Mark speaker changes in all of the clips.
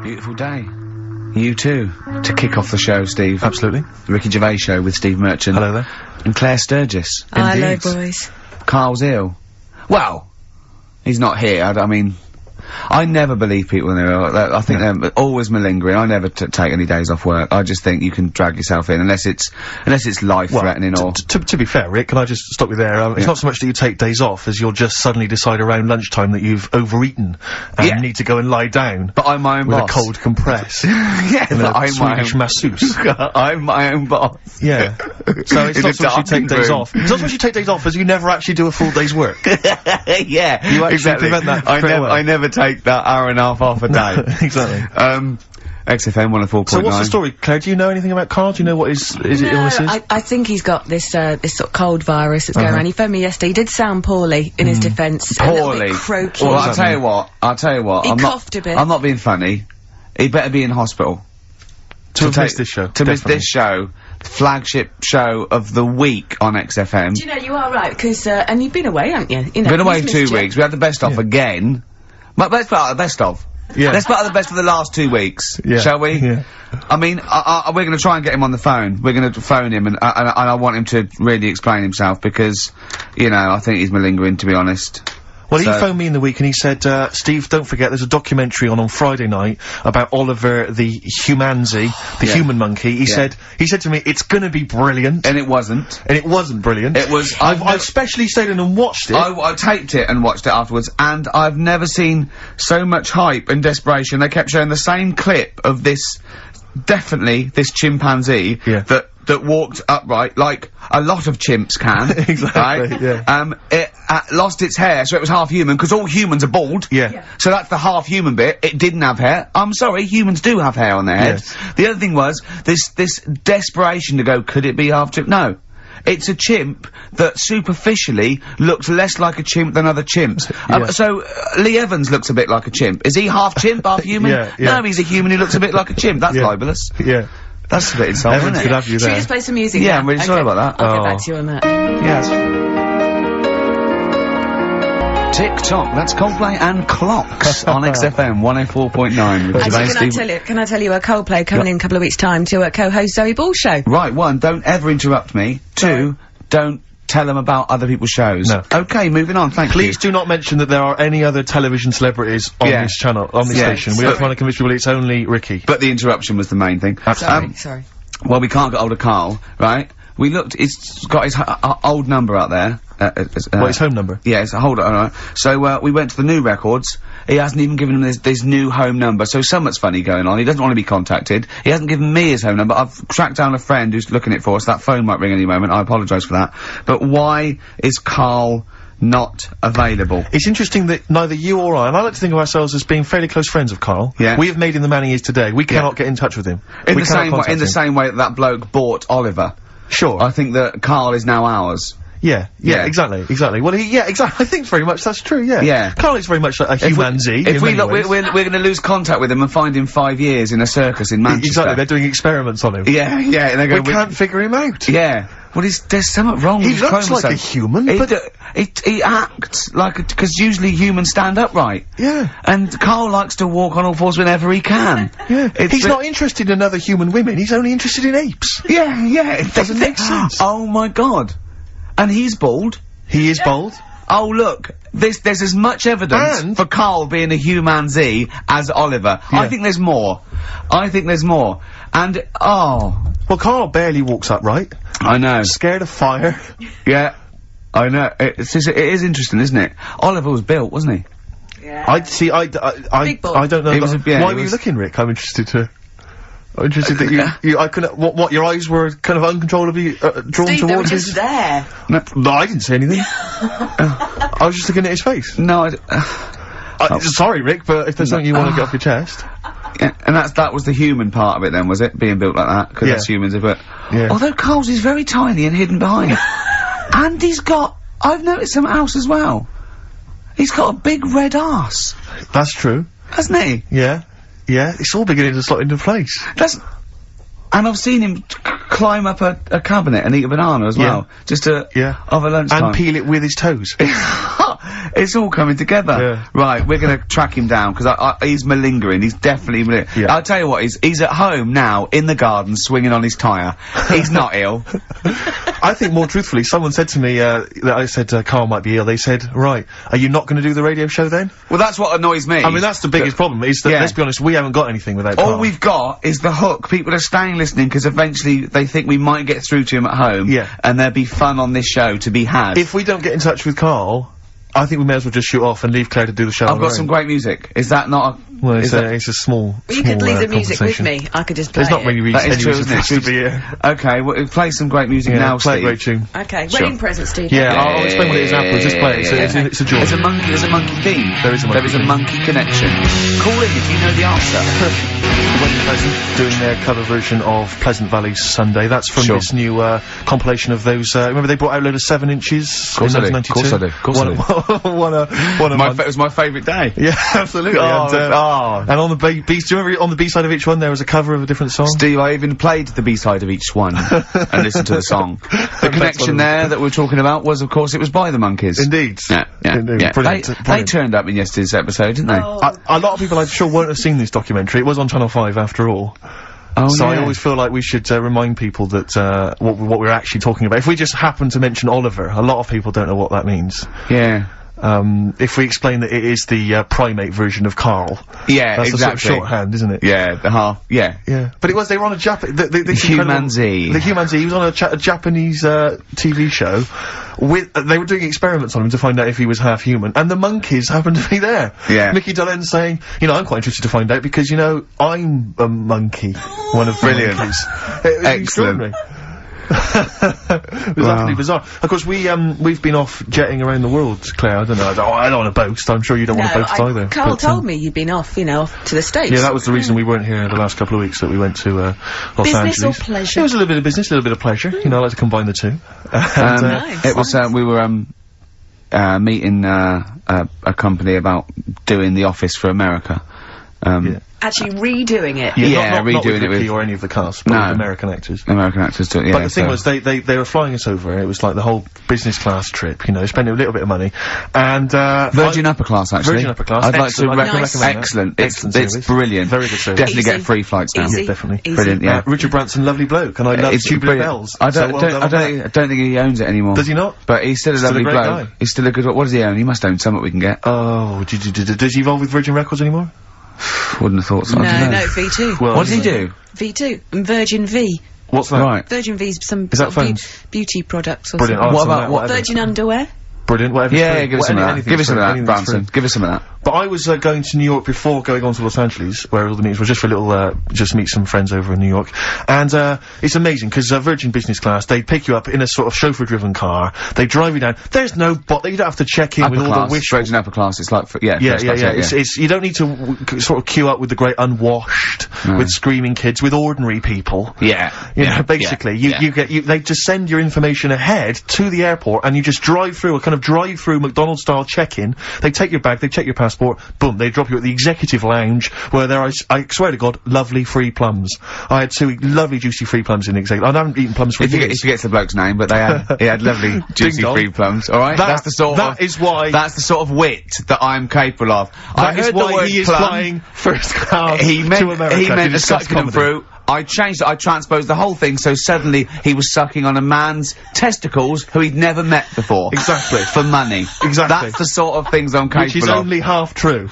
Speaker 1: Beautiful day. You too. To kick off the show, Steve.
Speaker 2: Absolutely.
Speaker 1: The Ricky Gervais Show with Steve Merchant.
Speaker 2: Hello there.
Speaker 1: And Claire Sturgis.
Speaker 3: Hello, boys.
Speaker 1: Carl's ill. Well, he's not here. I mean, I never believe people when they're ill. I think they're always malingering. I never take any days off work. I just think you can drag yourself in unless it's life-threatening or...
Speaker 2: To be fair, Rick, can I just stop you there? It's not so much that you take days off as you'll just suddenly decide around lunchtime that you've overeaten and need to go and lie down.
Speaker 1: But I'm my own
Speaker 2: with
Speaker 1: boss.
Speaker 2: a cold compress.
Speaker 1: Yeah, but I'm
Speaker 2: Swedish masseuse.
Speaker 1: I'm my own boss.
Speaker 2: Yeah. So it's not so much you take days off. It's not so much you take days off as you never actually do a full day's work.
Speaker 1: Yeah,
Speaker 2: you actually prevent that.
Speaker 1: I never take that hour and a half off a day.
Speaker 2: Exactly.
Speaker 1: XFM 104.9.
Speaker 2: So what's the story, Claire? Do you know anything about Carl? Do you know what his illness is?
Speaker 3: I think he's got this this sort of cold virus that's going around. He phoned me yesterday. He did sound poorly in his defence.
Speaker 1: Poorly.
Speaker 3: A little bit croaky.
Speaker 1: Well, I'll tell you what.
Speaker 3: He coughed a bit.
Speaker 1: I'm not being funny. He better be in hospital.
Speaker 2: To miss this show.
Speaker 1: To miss this show. Flagship show of the week on XFM.
Speaker 3: Do you know, you are right, because, and you've been away, haven't you? You know,
Speaker 1: been away 2 weeks. We had the best of again. But let's put out the best of.
Speaker 2: Yeah.
Speaker 1: Let's put out the best of the last 2 weeks. Yeah. Shall we?
Speaker 2: Yeah.
Speaker 1: I mean, we're gonna try and get him on the phone. We're gonna phone him and I want him to really explain himself because, you know, I think he's malingering, to be honest.
Speaker 2: Well, he phoned me in the week and he said, Steve, don't forget, there's a documentary on Friday night about Oliver the humanzi, the human monkey. He said to me, it's gonna be brilliant.
Speaker 1: And it wasn't.
Speaker 2: And it wasn't brilliant.
Speaker 1: It was.
Speaker 2: I've specially stayed in and watched it.
Speaker 1: I taped it and watched it afterwards, and I've never seen so much hype and desperation. They kept showing the same clip of this, definitely, this chimpanzee that walked upright like a lot of chimps can.
Speaker 2: Exactly,
Speaker 1: right?
Speaker 2: yeah.
Speaker 1: It lost its hair, so it was half human, because all humans are bald.
Speaker 2: Yeah.
Speaker 1: So that's the half human bit. It didn't have hair. I'm sorry, humans do have hair on their heads.
Speaker 2: Yes.
Speaker 1: The other thing was, this desperation to go, could it be half chimp? No. It's a chimp that superficially looks less like a chimp than other chimps. So, Lee Evans looks a bit like a chimp. Is he half chimp, half human? No, he's a human who looks a bit like a chimp. That's libellous.
Speaker 2: Yeah.
Speaker 1: That's a bit insulting,
Speaker 2: Evans
Speaker 1: isn't
Speaker 2: could
Speaker 1: it?
Speaker 2: have you
Speaker 3: Should
Speaker 2: there.
Speaker 3: we just play some music
Speaker 1: Yeah,
Speaker 3: now?
Speaker 1: I'm really sorry about that.
Speaker 3: I'll get back to you on that.
Speaker 1: Yes. TikTok, that's Coldplay and Clocks on XFM 104.9.
Speaker 3: Actually, can I tell you a Coldplay coming in a couple of weeks' time to co-host Zoe Ball's show?
Speaker 1: Right, one, don't ever interrupt me. Two, don't tell them about other people's shows.
Speaker 2: No.
Speaker 1: Okay, moving on, thank you.
Speaker 2: Please do not mention that there are any other television celebrities on this channel, on this station. We don't want to convince people it's only Ricky.
Speaker 1: But the interruption was the main thing.
Speaker 3: Sorry.
Speaker 1: Well, we can't get hold of Carl, right? We looked, it's got his old number out there.
Speaker 2: What, his home number?
Speaker 1: Yeah, it's hold on, alright. So, we went to the new records. He hasn't even given him this new home number, so something's funny going on. He doesn't want to be contacted. He hasn't given me his home number. I've tracked down a friend who's looking at it for us. That phone might ring any moment. I apologise for that. But why is Carl not available?
Speaker 2: It's interesting that neither you or I, and I like to think of ourselves as being fairly close friends of Carl.
Speaker 1: Yeah.
Speaker 2: We have made him the man he is today. We cannot get in touch with him.
Speaker 1: In the same way that that bloke bought Oliver.
Speaker 2: Sure.
Speaker 1: I think that Carl is now ours.
Speaker 2: Yeah, exactly. Well, exactly. I think very much that's true, yeah.
Speaker 1: Yeah.
Speaker 2: Carl is very much like a humanzi.
Speaker 1: If we look, we're gonna lose contact with him and find him 5 years in a circus in Manchester.
Speaker 2: Exactly, they're doing experiments on him.
Speaker 1: Yeah, and they go,
Speaker 2: we can't figure him out.
Speaker 1: Yeah. Well, there's something wrong with his
Speaker 2: looks
Speaker 1: chromosome.
Speaker 2: like a human,
Speaker 1: he acts like because usually humans stand upright.
Speaker 2: Yeah.
Speaker 1: And Carl likes to walk on all fours whenever he can.
Speaker 2: Yeah. He's not interested in other human women, he's only interested in apes.
Speaker 1: Yeah, it
Speaker 2: doesn't make sense.
Speaker 1: Oh my god. And he's bald.
Speaker 2: He is bald.
Speaker 1: Oh look, there's as much evidence for Carl being a humanzi as Oliver.
Speaker 2: Yeah.
Speaker 1: I think there's more. And,
Speaker 2: well, Carl barely walks upright.
Speaker 1: I know.
Speaker 2: Scared of fire.
Speaker 1: Yeah. I know. It is interesting, isn't it? Oliver was built, wasn't he?
Speaker 3: Yeah.
Speaker 2: I don't know. Why were you looking, Rick? I'm interested that I couldn't, what, your eyes were kind of uncontrollably, drawn
Speaker 3: Steve,
Speaker 2: towards
Speaker 3: they were just there.
Speaker 1: No,
Speaker 2: I didn't say anything. I was just looking at his face.
Speaker 1: No,
Speaker 2: sorry, Rick, but if there's something you want to get off your chest.
Speaker 1: Yeah, and that was the human part of it then, was it? Being built like that? Because that's humans, but...
Speaker 2: Yeah.
Speaker 1: Although Carl's is very tiny and hidden behind. And I've noticed something else as well. He's got a big red arse.
Speaker 2: That's true.
Speaker 1: Hasn't he?
Speaker 2: Yeah. Yeah, it's all beginning to slot into place.
Speaker 1: And I've seen him climb up a cabinet and eat a banana as well. Just to...
Speaker 2: Yeah.
Speaker 1: Over lunchtime.
Speaker 2: And peel it with his toes.
Speaker 1: It's all coming together.
Speaker 2: Yeah.
Speaker 1: Right, we're gonna track him down, because he's malingering. He's definitely
Speaker 2: Yeah.
Speaker 1: I'll tell you what, he's at home now, in the garden, swinging on his tyre. He's not ill.
Speaker 2: I think more truthfully, someone said to me, that I said Carl might be ill. They said, right, are you not going to do the radio show then?
Speaker 1: Well, that's what annoys me.
Speaker 2: I mean, that's the biggest problem, is that, let's be honest, we haven't got anything without Carl.
Speaker 1: All we've got is the hook. People are staying listening because eventually they think we might get through to him at home.
Speaker 2: Yeah.
Speaker 1: And there'll be fun on this show to be had.
Speaker 2: If we don't get in touch with Carl, I think we may as well just shoot off and leave Claire to do the show.
Speaker 1: I've got some great music. Is that not a...
Speaker 2: Well, it's a small,
Speaker 3: You could leave the music with me. I could just play
Speaker 2: There's not really
Speaker 1: That is
Speaker 2: any
Speaker 1: true,
Speaker 2: reason for us
Speaker 1: isn't
Speaker 2: to
Speaker 1: it?
Speaker 2: be here.
Speaker 1: Okay, well, play some great music now,
Speaker 2: Play a
Speaker 1: Steve.
Speaker 2: great tune.
Speaker 3: Okay,
Speaker 1: Sure.
Speaker 3: wedding present, Steve.
Speaker 2: Yeah, I'll explain what it is afterwards. Just play it. It's a joy.
Speaker 1: There's a monkey theme.
Speaker 2: There is a monkey theme.
Speaker 1: monkey connection. Call in if you know the answer.
Speaker 2: Wedding Pleasant doing their cover version of Pleasant Valley Sunday. That's from
Speaker 1: Sure.
Speaker 2: this new compilation of those. Remember they brought out a load of 7 inches
Speaker 1: Of course
Speaker 2: in
Speaker 1: I do.
Speaker 2: 1992.
Speaker 1: Of course I do. Of course I do.
Speaker 2: One a month.
Speaker 1: It was my favourite day.
Speaker 2: Yeah, absolutely.
Speaker 1: Oh,
Speaker 2: And on the B, do you remember on the B side of each one there was a cover of a different song?
Speaker 1: Steve, I even played the B-side of each one and listened to the song. The connection there that we're talking about was, of course, it was by the Monkeys.
Speaker 2: Indeed.
Speaker 1: Yeah.
Speaker 2: Indeed. Brilliant.
Speaker 1: They turned up in yesterday's episode, didn't they?
Speaker 3: Oh.
Speaker 2: A lot of people I'm sure won't have seen this documentary. It was on Channel 5 after all.
Speaker 1: Oh,
Speaker 2: So I
Speaker 1: yeah.
Speaker 2: always feel like we should remind people that what we're actually talking about. If we just happen to mention Oliver, a lot of people don't know what that means.
Speaker 1: Yeah.
Speaker 2: If we explain that it is the primate version of Carl.
Speaker 1: Yeah,
Speaker 2: That's
Speaker 1: exactly.
Speaker 2: the sort of shorthand, isn't it?
Speaker 1: Yeah, the half. Yeah.
Speaker 2: Yeah. But they were on a the
Speaker 1: Humanzee.
Speaker 2: The Humanzee. He was on a Japanese TV show with they were doing experiments on him to find out if he was half human, and the monkeys happened to be there.
Speaker 1: Yeah.
Speaker 2: Nicky Dolenz saying, you know, I'm quite interested to find out because, you know, I'm a monkey. One of the
Speaker 1: Brilliant.
Speaker 2: monkeys. It was
Speaker 1: Excellent.
Speaker 2: extraordinary. It was utterly bizarre. Of course, we've been off jetting around the world, Claire. I don't know. I don't want to boast. I'm sure you don't want to boast either.
Speaker 3: Carl
Speaker 2: but,
Speaker 3: told me you'd been off, you know, off to the States.
Speaker 2: Yeah, that was the reason we weren't here the last couple of weeks, that we went to Los
Speaker 3: Business
Speaker 2: Angeles.
Speaker 3: or pleasure?
Speaker 2: It was a little bit of business, a little bit of pleasure. You know, I like to combine the two. And,
Speaker 3: Nice.
Speaker 1: It was, we were, meeting, a company about doing The Office for America.
Speaker 2: Yeah.
Speaker 3: Actually redoing it.
Speaker 1: Yeah,
Speaker 2: not
Speaker 1: redoing
Speaker 2: with
Speaker 1: it with-
Speaker 2: Ricky or any of the cast, but
Speaker 1: No.
Speaker 2: with American actors.
Speaker 1: American actors too, yeah.
Speaker 2: But the thing
Speaker 1: so-
Speaker 2: was, they were flying us over. It was like the whole business class trip, you know, spending a little bit of money. And,
Speaker 1: Virgin Upper Class, actually.
Speaker 2: Virgin Upper Class.
Speaker 1: I'd like to
Speaker 2: Excellent.
Speaker 1: recommend
Speaker 3: Nice.
Speaker 2: that.
Speaker 1: Excellent.
Speaker 2: Excellent
Speaker 1: It's
Speaker 2: service.
Speaker 1: brilliant.
Speaker 2: Very good service.
Speaker 1: Definitely
Speaker 3: Easy.
Speaker 1: get free flights now.
Speaker 3: Easy.
Speaker 2: Yeah, definitely.
Speaker 3: Easy.
Speaker 1: Brilliant, yeah.
Speaker 2: Richard Branson, lovely bloke, and I love
Speaker 1: It's
Speaker 2: Tubular
Speaker 1: brilliant.
Speaker 2: Bells.
Speaker 1: I
Speaker 2: So
Speaker 1: don't,
Speaker 2: well
Speaker 1: don't,
Speaker 2: done
Speaker 1: I
Speaker 2: on
Speaker 1: don't,
Speaker 2: that.
Speaker 1: I don't think he owns it anymore.
Speaker 2: Does he not?
Speaker 1: But he's still a
Speaker 2: Still a
Speaker 1: lovely
Speaker 2: great
Speaker 1: bloke.
Speaker 2: guy.
Speaker 1: He's still a good, what does he own? He must own something we can get.
Speaker 2: Oh, does he evolve with Virgin Records anymore?
Speaker 1: Wouldn't have thought so. I don't
Speaker 3: No,
Speaker 1: know.
Speaker 3: V2.
Speaker 2: Well,
Speaker 1: What does he do?
Speaker 3: V2. And Virgin V.
Speaker 2: What's that?
Speaker 1: Right.
Speaker 3: Virgin V's some
Speaker 2: Is that
Speaker 3: sort of
Speaker 2: phones?
Speaker 3: beauty products or
Speaker 2: Brilliant.
Speaker 3: something.
Speaker 2: I'll
Speaker 1: What
Speaker 2: have some
Speaker 1: about-
Speaker 2: of that,
Speaker 1: what-
Speaker 2: whatever.
Speaker 3: Virgin underwear.
Speaker 2: Brilliant, whatever.
Speaker 1: Yeah, give us some of that.
Speaker 2: Anything's
Speaker 1: Give us some
Speaker 2: free,
Speaker 1: of that,
Speaker 2: anything's
Speaker 1: Branson.
Speaker 2: free.
Speaker 1: Give us some of that.
Speaker 2: But I was going to New York before going on to Los Angeles, where all the meetings were, just for a little, just meet some friends over in New York. And, it's amazing, because, Virgin Business Class, they pick you up in a sort of chauffeur-driven car, they drive you down, there's no you don't have to check in
Speaker 1: Upper
Speaker 2: with all
Speaker 1: class,
Speaker 2: the wish.
Speaker 1: Virgin Upper Class, it's like,
Speaker 2: Yeah,
Speaker 1: first class,
Speaker 2: It's you don't need to sort of queue up with the great unwashed, with screaming kids, with ordinary people.
Speaker 1: Yeah.
Speaker 2: You know, basically, they just send your information ahead to the airport, and you just drive through a kind of drive-through McDonald's-style check-in. They take your bag, they check your passport, boom, they drop you at the executive lounge, where there are, I swear to God, lovely free plums. I had 2 lovely juicy free plums in the executive. I haven't eaten plums for
Speaker 1: If you
Speaker 2: years.
Speaker 1: get the bloke's name, but he had lovely juicy
Speaker 2: dong.
Speaker 1: free plums, alright?
Speaker 2: That-
Speaker 1: That's the sort
Speaker 2: that is why-
Speaker 1: That's the sort of wit that I'm capable of. I
Speaker 2: That is
Speaker 1: heard
Speaker 2: why
Speaker 1: the word
Speaker 2: he is
Speaker 1: plum.
Speaker 2: flying first class
Speaker 1: He meant,
Speaker 2: to America
Speaker 1: he
Speaker 2: to
Speaker 1: meant
Speaker 2: discuss
Speaker 1: sucking them
Speaker 2: comedy.
Speaker 1: through. I changed it, I transposed the whole thing, so suddenly he was sucking on a man's testicles who he'd never met before.
Speaker 2: Exactly.
Speaker 1: For money.
Speaker 2: Exactly.
Speaker 1: That's the sort of things I'm capable
Speaker 2: Which is
Speaker 1: of.
Speaker 2: only half true.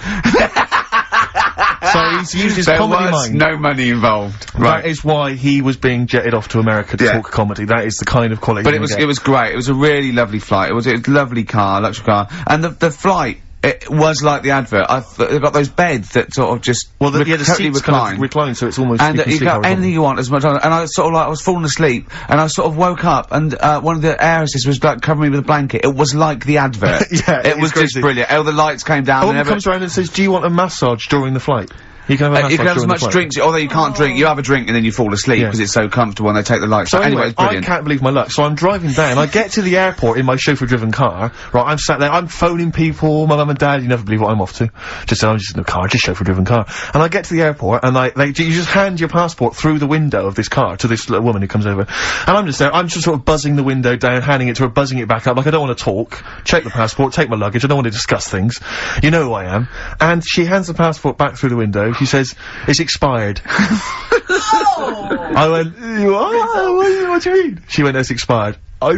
Speaker 2: So he's used his
Speaker 1: There
Speaker 2: comedy
Speaker 1: was
Speaker 2: mind.
Speaker 1: no money involved.
Speaker 2: That is why he was being jetted off to America to
Speaker 1: Yeah.
Speaker 2: talk comedy. That is the kind of quality.
Speaker 1: But
Speaker 2: you
Speaker 1: it was great. It was a really lovely flight. It was a lovely car, luxury car. And the flight, it was like the advert. They've got those beds that sort of just
Speaker 2: the
Speaker 1: totally
Speaker 2: seats
Speaker 1: recline.
Speaker 2: kind of recline, so it's almost
Speaker 1: And
Speaker 2: you can
Speaker 1: you
Speaker 2: see
Speaker 1: got
Speaker 2: horizontal.
Speaker 1: anything you want as much. And I sort of like, I was falling asleep, and I sort of woke up, and one of the heiresses was like covering me with a blanket. It was like the advert.
Speaker 2: Yeah,
Speaker 1: it was
Speaker 2: crazy.
Speaker 1: just brilliant. Oh, the lights came down.
Speaker 2: A
Speaker 1: and
Speaker 2: woman comes around and says, "Do you want a massage during the flight?" You can have a
Speaker 1: you can have as
Speaker 2: during the
Speaker 1: much
Speaker 2: flight.
Speaker 1: drinks, although you can't drink, you have a drink and then you fall asleep because it's so comfortable and they take the lights
Speaker 2: So
Speaker 1: out. Anyway, it's
Speaker 2: I
Speaker 1: brilliant.
Speaker 2: can't believe my luck. So I'm driving down, I get to the airport in my chauffeur-driven car, right, I'm sat there, I'm phoning people, my mum and dad, you never believe what I'm off to. I'm just in the car, just chauffeur-driven car. And I get to the airport, and you just hand your passport through the window of this car to this little woman who comes over. And I'm just there, I'm just sort of buzzing the window down, handing it to her, buzzing it back up, like I don't want to talk, check the passport, take my luggage, I don't want to discuss things. You know who I am. And she hands the passport back through the window, she says, "It's expired." I went, what do you mean? She went, "It's expired." I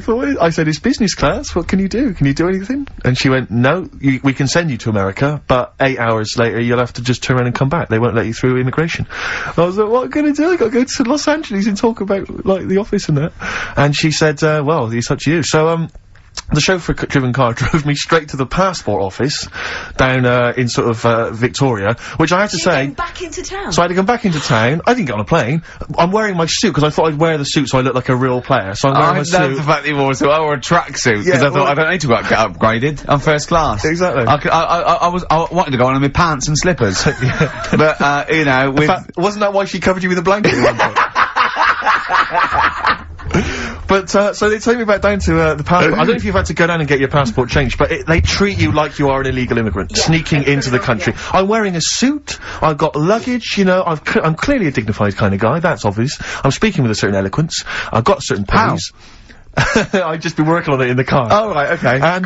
Speaker 2: said, "It's business class, what can you do? Can you do anything?" And she went, "No, we can send you to America, but 8 hours later you'll have to just turn around and come back. They won't let you through immigration." I was like, "What can I do? I gotta go to Los Angeles and talk about, like, the office and that." And she said, "Well, it's up to you." So, the chauffeur-driven car drove me straight to the passport office, down, in sort of, Victoria, which I have to say...
Speaker 3: back into town?
Speaker 2: So I had to come back into town. I didn't get on a plane. I'm wearing my suit, because I thought I'd wear the suit so I look like a real player. So I'm wearing my suit.
Speaker 1: I love the fact that you wore a suit. I wore a tracksuit, because I thought, I don't need to get upgraded. I'm first class.
Speaker 2: Exactly.
Speaker 1: I wanted to go on in my pants and slippers. But, you know, with...
Speaker 2: In fact, wasn't that why she covered you with a blanket at one point? But, so they take me back down to, the passport. I don't know if you've had to go down and get your passport changed, but they treat you like you are an illegal immigrant, sneaking into the country. I'm wearing a suit, I've got luggage, you know, I'm clearly a dignified kind of guy, that's obvious. I'm speaking with a certain eloquence, I've got certain pennies. I've just been working on it in the car.
Speaker 1: Oh, right, okay.
Speaker 2: And,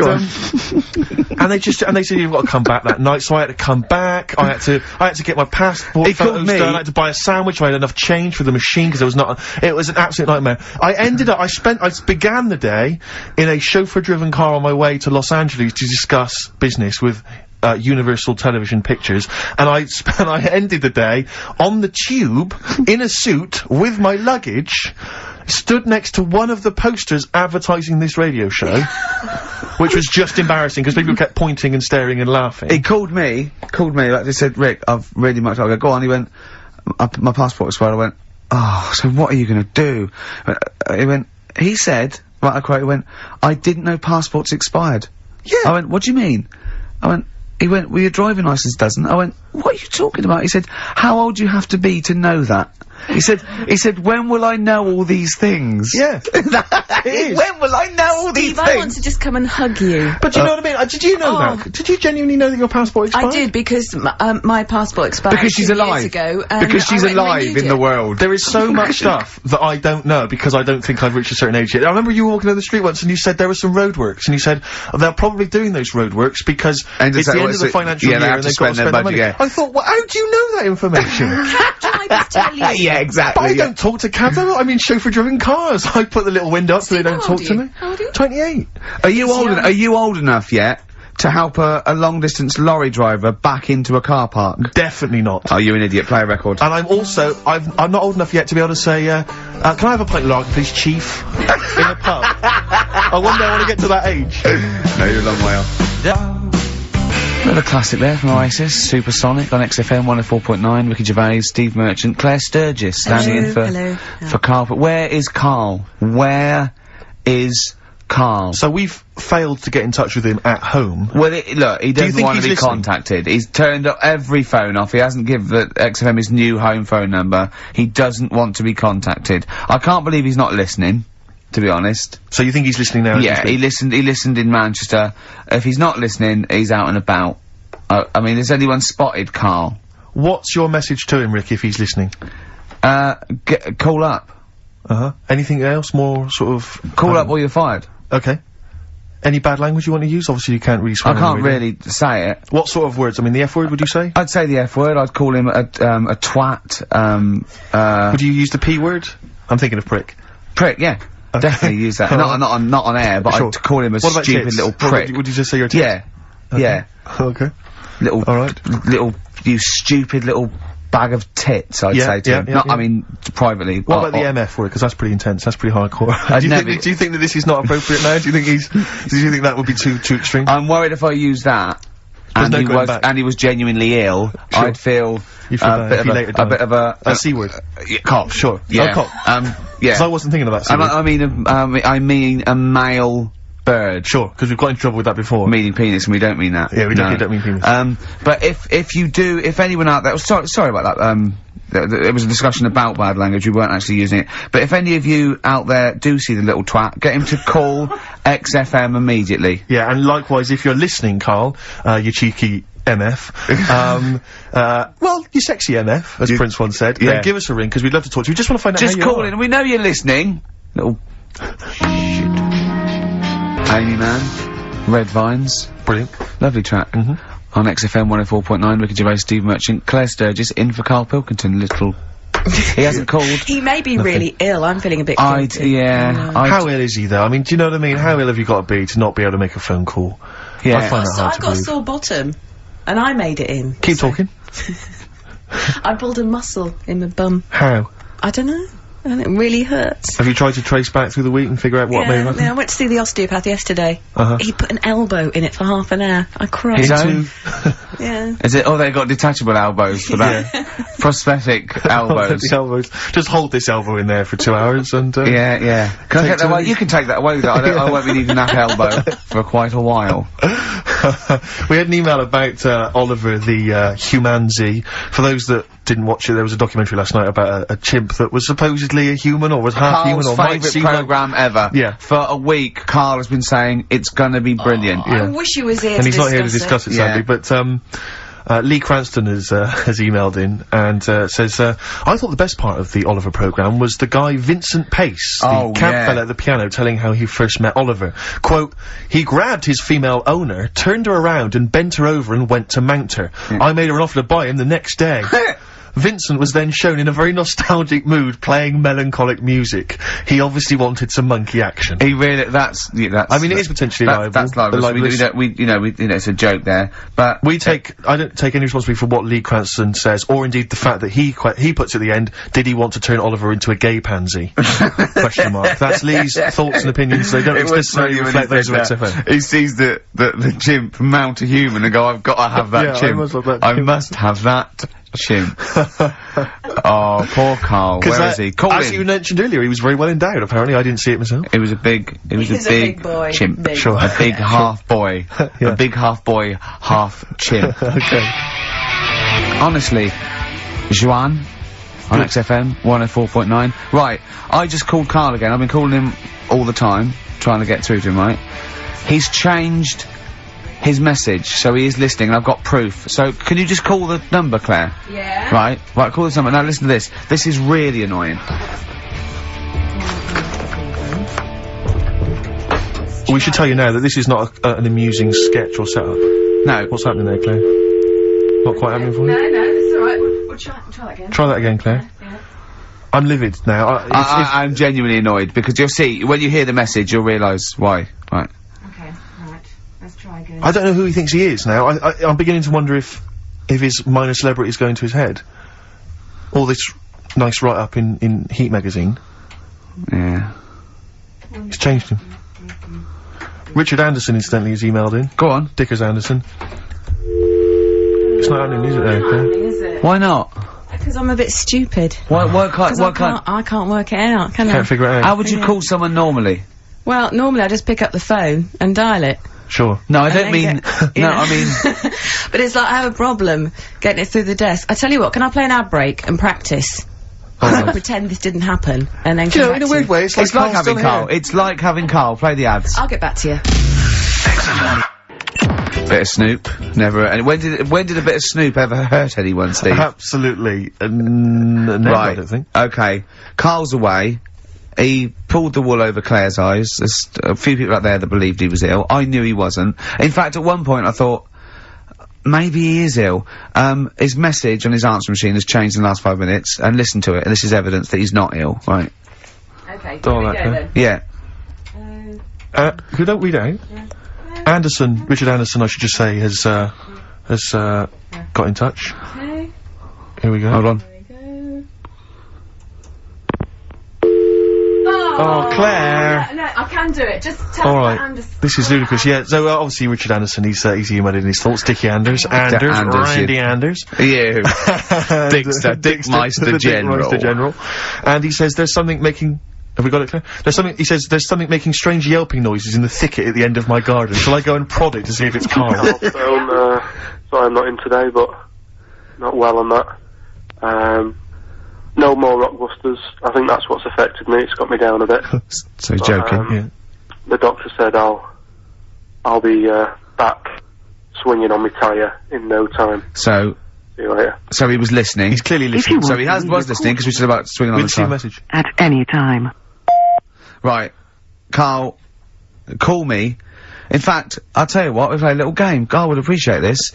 Speaker 2: and they said, "You've got to come back that night," so I had to come back, I had to get my passport photos done, I had to buy a sandwich, I had enough change for the machine, because it was an absolute nightmare. I began the day in a chauffeur-driven car on my way to Los Angeles to discuss business with Universal Television Pictures, and I ended the day on the tube, in a suit, with my luggage, stood next to one of the posters advertising this radio show, which was just embarrassing, because people kept pointing and staring and laughing.
Speaker 1: He called me, like they said, "Rick, I've really much..." I go, "Go on." He went, "My passport expired." I went, "Oh, so what are you gonna do?" He said, right, I quote, he went, "I didn't know passports expired."
Speaker 2: Yeah.
Speaker 1: I went, "What do you mean?" He went, "Well, your driving licence doesn't." I went, "What are you talking about?" He said, "How old do you have to be to know that?" He said, "When will I know all these things?"
Speaker 2: Yeah. It is.
Speaker 1: When will I know all these
Speaker 3: Steve,
Speaker 1: things?
Speaker 3: I want to just come and hug you.
Speaker 2: But do you know what I mean? Did you know that? Did you genuinely know that your passport expired?
Speaker 3: I did, because my passport expired
Speaker 1: Because she's
Speaker 3: 2 years
Speaker 1: alive.
Speaker 3: ago, and
Speaker 1: Because she's
Speaker 3: I went and
Speaker 1: alive
Speaker 3: renewed
Speaker 1: in the
Speaker 3: it.
Speaker 1: world.
Speaker 2: There is so much stuff that I don't know, because I don't think I've reached a certain age yet. I remember you walking down the street once and you said there were some roadworks, and you said, they're probably doing those roadworks because it's the end of the financial year and they've got to spend their money.
Speaker 1: Yeah.
Speaker 2: I thought, well, how do you know that information?
Speaker 3: Can I just tell you?
Speaker 1: Yeah, exactly.
Speaker 2: But I don't talk to cabs, I mean chauffeur-driven cars. I put the little window up so they don't talk to me.
Speaker 3: How old are you?
Speaker 2: 28.
Speaker 1: Are you old enough yet to help a long-distance lorry driver back into a car park?
Speaker 2: Definitely not.
Speaker 1: Oh, you're an idiot. Play a record.
Speaker 2: And I'm also, I'm not old enough yet to be able to say, can I have a pint of lager, please, chief? In a pub. One day I want to get to that age.
Speaker 1: No, you're a long way off. Another classic there from Oasis, Supersonic on XFM 104.9, Ricky Gervais, Steve Merchant, Claire Sturgis standing in for Carl. But where is Carl? Where is Carl?
Speaker 2: So we've failed to get in touch with him at home.
Speaker 1: Well, look, he doesn't want to be
Speaker 2: listening?
Speaker 1: contacted. He's turned up every phone off. He hasn't given XFM his new home phone number. He doesn't want to be contacted. I can't believe he's not listening, to be honest.
Speaker 2: So you think he's listening now?
Speaker 1: Yeah, he listened in Manchester. If he's not listening, he's out and about. I mean, has anyone spotted Carl?
Speaker 2: What's your message to him, Rick, if he's listening?
Speaker 1: Call up.
Speaker 2: Anything else more sort of...
Speaker 1: Call up or you're fired.
Speaker 2: Okay. Any bad language you want to use? Obviously you can't really swear.
Speaker 1: I can't really say it.
Speaker 2: What sort of words? I mean, the F word, would you say?
Speaker 1: I'd say the F word. I'd call him a twat.
Speaker 2: Would you use the P word? I'm thinking of prick.
Speaker 1: Prick, yeah. Definitely use that. Not on air, but I'd call him a stupid little prick.
Speaker 2: Would you just say you're a tit?
Speaker 1: Yeah.
Speaker 2: Okay.
Speaker 1: Yeah.
Speaker 2: Okay.
Speaker 1: You stupid little bag of tits, I'd say to him. I mean, privately.
Speaker 2: What about the MF word? Because that's pretty intense. That's pretty hardcore. Do you think that this is not appropriate now? Do you think that would be too extreme?
Speaker 1: I'm worried if I use that, and he was genuinely ill,
Speaker 2: Sure.
Speaker 1: I'd feel
Speaker 2: a
Speaker 1: bit of
Speaker 2: a C word.
Speaker 1: Cop, sure. Yeah.
Speaker 2: Oh, cop.
Speaker 1: Yeah.
Speaker 2: Because I wasn't thinking of that C word.
Speaker 1: I mean a male bird.
Speaker 2: Sure, because we've got into trouble with that before.
Speaker 1: Meaning penis, and we don't mean that.
Speaker 2: Yeah, we don't mean penis.
Speaker 1: But if anyone out there, sorry about that, there was a discussion about bad language, we weren't actually using it. But if any of you out there do see the little twat, get him to call XFM immediately.
Speaker 2: Yeah, and likewise, if you're listening, Carl, you cheeky MF, well, you sexy MF, as Prince once said, then give us a ring, because we'd love to talk to you. We just want to find out how you
Speaker 1: call in, we know you're listening. Little shit. Amy Man, Red Vines.
Speaker 2: Brilliant.
Speaker 1: Lovely track. On XFM 104.9, Ricky Gervais, Steve Merchant, Claire Sturgis, in for Carl Pilkington, little... He hasn't called.
Speaker 3: He may be really ill, I'm feeling a bit guilty.
Speaker 2: How ill is he, though? I mean, do you know what I mean? How ill have you got to be to not be able to make a phone call?
Speaker 1: Yeah.
Speaker 2: I find that hard to
Speaker 3: I've got a
Speaker 2: believe.
Speaker 3: sore bottom, and I made it in.
Speaker 2: Keep talking.
Speaker 3: I pulled a muscle in my bum.
Speaker 2: How?
Speaker 3: I don't know. And it really hurts.
Speaker 2: Have you tried to trace back through the week and figure out what may have happened?
Speaker 3: Yeah, I went to see the osteopath yesterday. He put an elbow in it for half an hour. I cried.
Speaker 1: His own?
Speaker 3: Yeah.
Speaker 1: Is it? Oh, they got detachable elbows for that. Prosthetic elbows.
Speaker 2: The elbows. Just hold this elbow in there for 2 hours and,
Speaker 1: Yeah. Can I take that away? You can take that away, though. I won't be needing that elbow for quite a while.
Speaker 2: We had an email about, Oliver the, Humanzi. For those that didn't watch it, there was a documentary last night about a chimp that was supposedly a human, or was half human, or might seem like...
Speaker 1: programme ever.
Speaker 2: Yeah.
Speaker 1: For a week, Carl has been saying it's gonna be brilliant.
Speaker 3: I wish he was here
Speaker 2: and
Speaker 3: to
Speaker 2: he's not here to discuss it, sadly, but, Lee Cranston has emailed in and says, I thought the best part of the Oliver programme was the guy Vincent Pace, the camp fella at the piano, telling how he first met Oliver. Quote, he grabbed his female owner, turned her around and bent her over and went to mount her. I made her an offer to buy him the next day. Vincent was then shown in a very nostalgic mood playing melancholic music. He obviously wanted some monkey action.
Speaker 1: He really, that's...
Speaker 2: I mean, it is potentially liable.
Speaker 1: That's liable. It's a joke there, but...
Speaker 2: I don't take any responsibility for what Lee Cranston says, or indeed the fact that he puts at the end, did he want to turn Oliver into a gay pansy? Question mark. That's Lee's thoughts and opinions, they don't necessarily reflect those of XFM.
Speaker 1: He sees the chimp mount a human and go, I've got to have that chimp. I must have that chimp. Oh, poor Carl. Where is he? Call
Speaker 2: as
Speaker 1: in.
Speaker 2: you mentioned earlier, he was very well endowed, apparently. I didn't see it myself.
Speaker 1: It was a big
Speaker 3: boy.
Speaker 1: chimp.
Speaker 3: Big.
Speaker 1: Sure. A big half boy. A big half boy, half chimp.
Speaker 2: Okay.
Speaker 1: Honestly, Juan on XFM 104.9. Right, I just called Carl again. I've been calling him all the time, trying to get through to him, right? He's changed his message, so he is listening, and I've got proof. So, can you just call the number, Claire?
Speaker 3: Yeah.
Speaker 1: Right, call this number. Now listen to this. This is really annoying.
Speaker 2: We should tell you now that this is not an amusing sketch or setup.
Speaker 1: No.
Speaker 2: What's happening there, Claire? Not quite happening for you?
Speaker 3: No, it's alright. We'll try that again.
Speaker 2: Try that again, Claire.
Speaker 3: Yeah.
Speaker 2: I'm livid now.
Speaker 1: I'm genuinely annoyed, because you'll see, when you hear the message, you'll realise why. Right.
Speaker 3: Okay, right. Let's try again.
Speaker 2: I don't know who he thinks he is now. I'm beginning to wonder if his minor celebrity is going to his head. All this nice write-up in Heat magazine.
Speaker 1: Yeah.
Speaker 2: It's changed him. Richard Anderson, incidentally, has emailed in.
Speaker 1: Go on.
Speaker 2: Dickers Anderson. It's not happening, is it, there, Claire?
Speaker 3: Is it?
Speaker 1: Why not?
Speaker 3: Because I'm a bit stupid.
Speaker 1: Why
Speaker 3: I can't work it out, can I?
Speaker 2: Can't figure it out.
Speaker 1: How would you call someone normally?
Speaker 3: Well, normally I just pick up the phone and dial it.
Speaker 2: Sure.
Speaker 1: No, I don't mean... I mean...
Speaker 3: But it's like I have a problem getting it through the desk. I tell you what, can I play an ad break and practice? I'll pretend this didn't happen, and then
Speaker 2: you know, in a weird way, it's like
Speaker 1: having Carl. It's like having Carl. Play the ads.
Speaker 3: I'll get back to you.
Speaker 1: Bit of Snoop. Never... And when did a bit of Snoop ever hurt anyone, Steve?
Speaker 2: Absolutely. Never,
Speaker 1: right.
Speaker 2: I don't think.
Speaker 1: Okay. Carl's away. He pulled the wool over Claire's eyes. There's a few people out there that believed he was ill. I knew he wasn't. In fact, at one point I thought, maybe he is ill. His message on his answer machine has changed in the last 5 minutes, and listen to it, and this is evidence that he's not ill. Right.
Speaker 3: Okay,
Speaker 2: here we go then.
Speaker 1: Yeah.
Speaker 2: Who don't read out? Yeah. Anderson, Richard Anderson, I should just say, has got in touch.
Speaker 3: Okay.
Speaker 2: Here we go.
Speaker 1: Hold on.
Speaker 2: Oh, Claire!
Speaker 3: No, I can do it. Just tell me about Anderson.
Speaker 2: This is ludicrous. Yeah, so obviously Richard Anderson, he's emailed in his thoughts. Dickie Anders, Randy Anders.
Speaker 1: You. Dickmeister General.
Speaker 2: And he says there's something making Have we got it clear? There's something, he says, there's something making strange yelping noises in the thicket at the end of my garden. Shall I go and prod it to see if it's Carl?
Speaker 4: Sorry I'm not in today, but not well on that. No more Rockbusters. I think that's what's affected me. It's got me down a bit.
Speaker 1: So he's joking.
Speaker 2: Yeah.
Speaker 4: The doctor said I'll be back swinging on my tyre in no time.
Speaker 1: So.
Speaker 4: See you later.
Speaker 1: So he was listening.
Speaker 2: He's clearly listening.
Speaker 1: So he was listening because we said about swinging on the
Speaker 2: We'll
Speaker 1: tyre.
Speaker 2: message.
Speaker 5: At any time.
Speaker 1: Right, Carl, call me. In fact, I'll tell you what, we play a little game. Carl would appreciate this.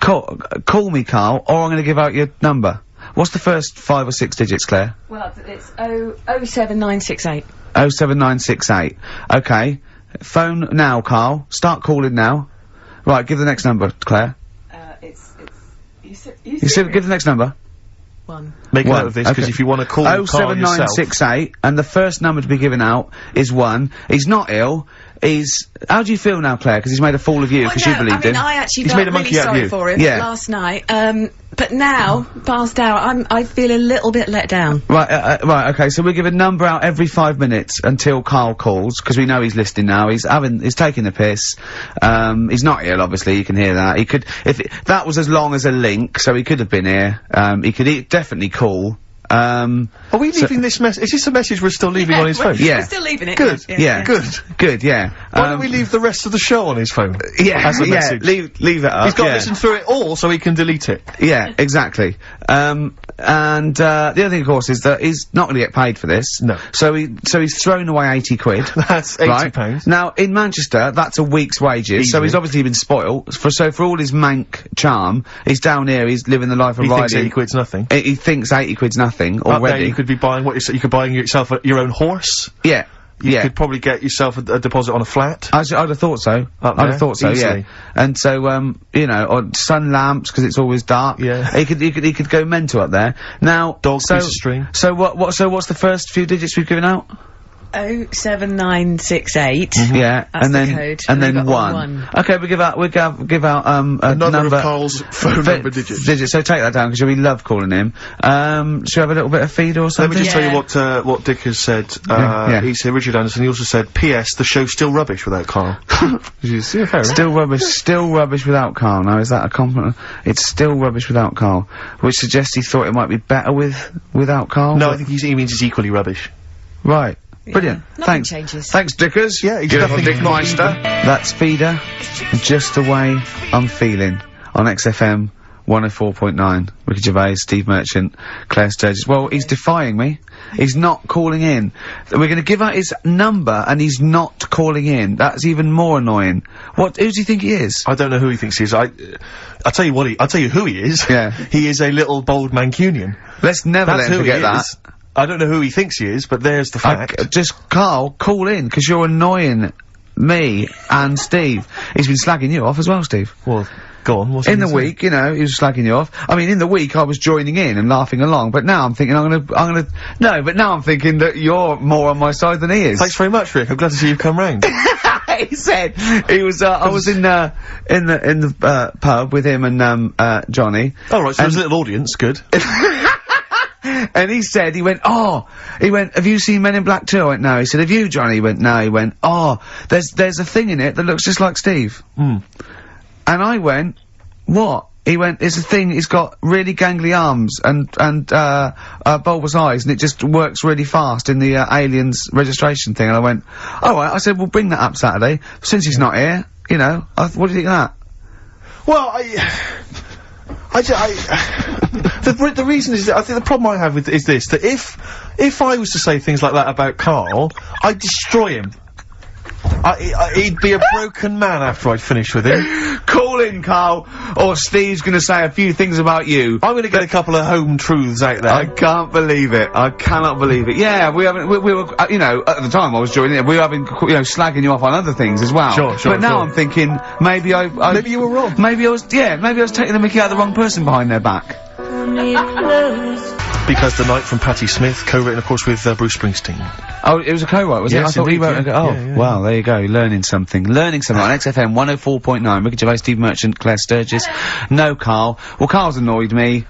Speaker 1: Call me, Carl, or I'm going to give out your number. What's the first 5 or 6 digits, Claire?
Speaker 3: Well, it's 07968.
Speaker 1: 07968. Okay. Phone now, Carl. Start calling now. Right, give the next number, Claire. You said give the next number.
Speaker 3: 1.
Speaker 2: Make a
Speaker 1: One.
Speaker 2: note of this, because
Speaker 1: Okay.
Speaker 2: if you want to call Carl yourself...
Speaker 1: 07968, and the first number to be given out is 1. He's not ill. How do you feel now, Claire? Because he's made a fool of you, because you believed him.
Speaker 3: I actually
Speaker 2: He's
Speaker 3: felt
Speaker 2: made a monkey
Speaker 3: really
Speaker 2: out of
Speaker 3: sorry
Speaker 2: you.
Speaker 3: for him
Speaker 1: Yeah.
Speaker 3: last night. But now, passed out, I feel a little bit let down.
Speaker 1: Right, okay, so we give a number out every 5 minutes until Carl calls, because we know he's listening now, he's taking the piss, he's not ill, obviously, you can hear that, that was as long as a link, so he could have been here, he could definitely call,
Speaker 2: Are we leaving this message? Is this a message we're still leaving on his phone?
Speaker 1: Yeah.
Speaker 3: We're still leaving it.
Speaker 1: Good,
Speaker 3: Yeah.
Speaker 1: good, yeah.
Speaker 2: Why don't we leave the rest of the show on his phone?
Speaker 1: Yeah,
Speaker 2: As a
Speaker 1: yeah,
Speaker 2: message.
Speaker 1: leave it up,
Speaker 2: He's got to
Speaker 1: yeah.
Speaker 2: listen through it all so he can delete it.
Speaker 1: Yeah, exactly. And the other thing, of course, is that he's not going to get paid for this.
Speaker 2: No.
Speaker 1: So he's thrown away 80 quid.
Speaker 2: That's 80
Speaker 1: right?
Speaker 2: pounds.
Speaker 1: Now, in Manchester, that's a week's wages, so
Speaker 2: Easily.
Speaker 1: he's obviously been spoilt. For all his mank charm, he's down here, he's living the life of
Speaker 2: He thinks
Speaker 1: riding.
Speaker 2: 80 quid's nothing.
Speaker 1: He thinks 80 quid's nothing
Speaker 2: Up there
Speaker 1: already.
Speaker 2: you could be buying you could buy yourself your own horse.
Speaker 1: Yeah.
Speaker 2: You
Speaker 1: Yeah.
Speaker 2: could probably get yourself a deposit on a flat.
Speaker 1: I'd have thought so.
Speaker 2: Up
Speaker 1: I'd
Speaker 2: there,
Speaker 1: have thought so,
Speaker 2: easily.
Speaker 1: yeah. And so, you know, or sun lamps, because it's always dark.
Speaker 2: Yeah.
Speaker 1: He could go mental up there. Now,
Speaker 2: Dog piece of string.
Speaker 1: So what's the first few digits we've given out?
Speaker 3: 07968.
Speaker 1: Yeah,
Speaker 3: That's
Speaker 1: and
Speaker 3: the
Speaker 1: then
Speaker 3: code.
Speaker 1: and
Speaker 3: And
Speaker 1: then
Speaker 3: we've got
Speaker 1: 1. Okay, we give out a
Speaker 2: Another
Speaker 1: number
Speaker 2: of Carl's phone number digits.
Speaker 1: So take that down because we love calling him. Should we have a little bit of feed or
Speaker 2: Let
Speaker 1: something?
Speaker 2: me just
Speaker 3: Yeah.
Speaker 2: tell you what Dick has said.
Speaker 1: Yeah.
Speaker 2: He said, Richard Anderson, he also said, P.S. the show's still rubbish without Carl. Fair enough.
Speaker 1: Still rubbish without Carl. Now, is that a compliment? It's still rubbish without Carl, which suggests he thought it might be better without Carl.
Speaker 2: No,
Speaker 1: but-
Speaker 2: I think he means it's equally rubbish.
Speaker 1: Right. Brilliant.
Speaker 3: Nothing
Speaker 1: Thanks.
Speaker 3: changes.
Speaker 1: Thanks, Dickers.
Speaker 2: Yeah, he's
Speaker 1: Good
Speaker 2: nothing-
Speaker 1: Dick Meister. That's Feeder. Just the way I'm feeling on XFM 104.9. Ricky Gervais, Steve Merchant, Claire Sturgis. Well, he's defying me. He's not calling in. We're going to give out his number, and he's not calling in. That's even more annoying. Who does he think he is?
Speaker 2: I don't know who he thinks he is. I'll tell you I'll tell you who he is.
Speaker 1: Yeah.
Speaker 2: He is a little bold Mancunian.
Speaker 1: Let's never
Speaker 2: That's
Speaker 1: let him
Speaker 2: who
Speaker 1: forget
Speaker 2: he
Speaker 1: that.
Speaker 2: is. I don't know who he thinks he is, but there's the fact.
Speaker 1: Just, Carl, call in, because you're annoying me and Steve. He's been slagging you off as well, Steve.
Speaker 2: Well, go on. What's
Speaker 1: In
Speaker 2: he
Speaker 1: the
Speaker 2: saying?
Speaker 1: week, you know, he was slagging you off. I mean, in the week, I was joining in and laughing along, but now I'm thinking but now I'm thinking that you're more on my side than he is.
Speaker 2: Thanks very much, Rick. I'm glad to see you've come round.
Speaker 1: He said, he was, I was in the pub with him and, Johnny.
Speaker 2: All right, so there's a little audience. Good.
Speaker 1: And he said, have you seen Men in Black 2? I went, no. He said, have you, Johnny? He went, no. He went, there's a thing in it that looks just like Steve. And I went, what? He went, it's a thing, it's got really gangly arms and bulbous eyes, and it just works really fast in the, Aliens registration thing. And I went, alright. I said, we'll bring that up Saturday. Since he's not here, you know, what do you think of that?
Speaker 2: Well, the reason is, I think the problem I have with is this, that if I was to say things like that about Carl, I'd destroy him. He'd be a broken man after I'd finished with him.
Speaker 1: Call in, Carl, or Steve's gonna say a few things about you.
Speaker 2: I'm gonna get a couple of home truths out there.
Speaker 1: I can't believe it. I cannot believe it. Yeah, we were, you know, at the time I was joining it, we were having, you know, slagging you off on other things as well.
Speaker 2: Sure,
Speaker 1: But now
Speaker 2: sure.
Speaker 1: I'm thinking, maybe
Speaker 2: Maybe you were wrong.
Speaker 1: Maybe I was taking the mickey out of the wrong person behind their back.
Speaker 2: Because the Night from Patti Smith, co-written, of course, with Bruce Springsteen.
Speaker 1: Oh, it was a co-write, was it?
Speaker 2: Yes,
Speaker 1: I thought he
Speaker 2: indeed,
Speaker 1: wrote
Speaker 2: yeah.
Speaker 1: Oh,
Speaker 2: Yeah, yeah.
Speaker 1: wow, there you go, learning something on XFM 104.9, Ricky Gervais, Steve Merchant, Claire Sturgis. No Carl. Well, Carl's annoyed me.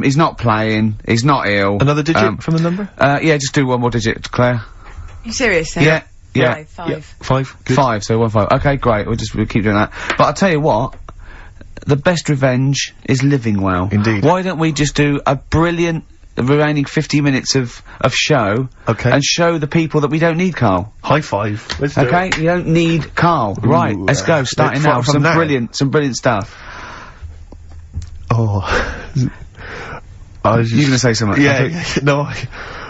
Speaker 1: He's not playing. He's not ill.
Speaker 2: Another digit from the number?
Speaker 1: Yeah, just do one more digit, Claire.
Speaker 3: You serious?
Speaker 1: Yeah. Yeah.
Speaker 3: 5.
Speaker 2: Yeah. 5. Good.
Speaker 1: 5, so 1 5. Okay, great. We'll keep doing that. But I'll tell you what, the best revenge is living well.
Speaker 2: Indeed.
Speaker 1: Why don't we just do a brilliant remaining 50 minutes of show, and show the people that we don't need Carl.
Speaker 2: High five. Let's do it.
Speaker 1: You don't need Carl. Right, let's go. Starting now. Some brilliant stuff.
Speaker 2: Oh.
Speaker 1: You're gonna say something?
Speaker 2: Yeah. No.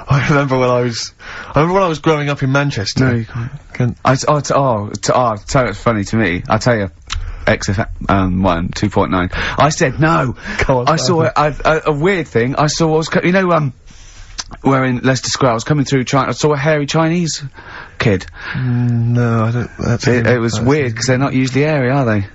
Speaker 2: I remember when I was growing up in Manchester.
Speaker 1: No, you can't. It's funny to me. I'll tell you. XFM 2.9. I said no. I saw a weird thing. I saw we're in Leicester Square. I was coming through. I saw a hairy Chinese kid.
Speaker 2: No, I don't.
Speaker 1: It was weird because they're not usually hairy, are they?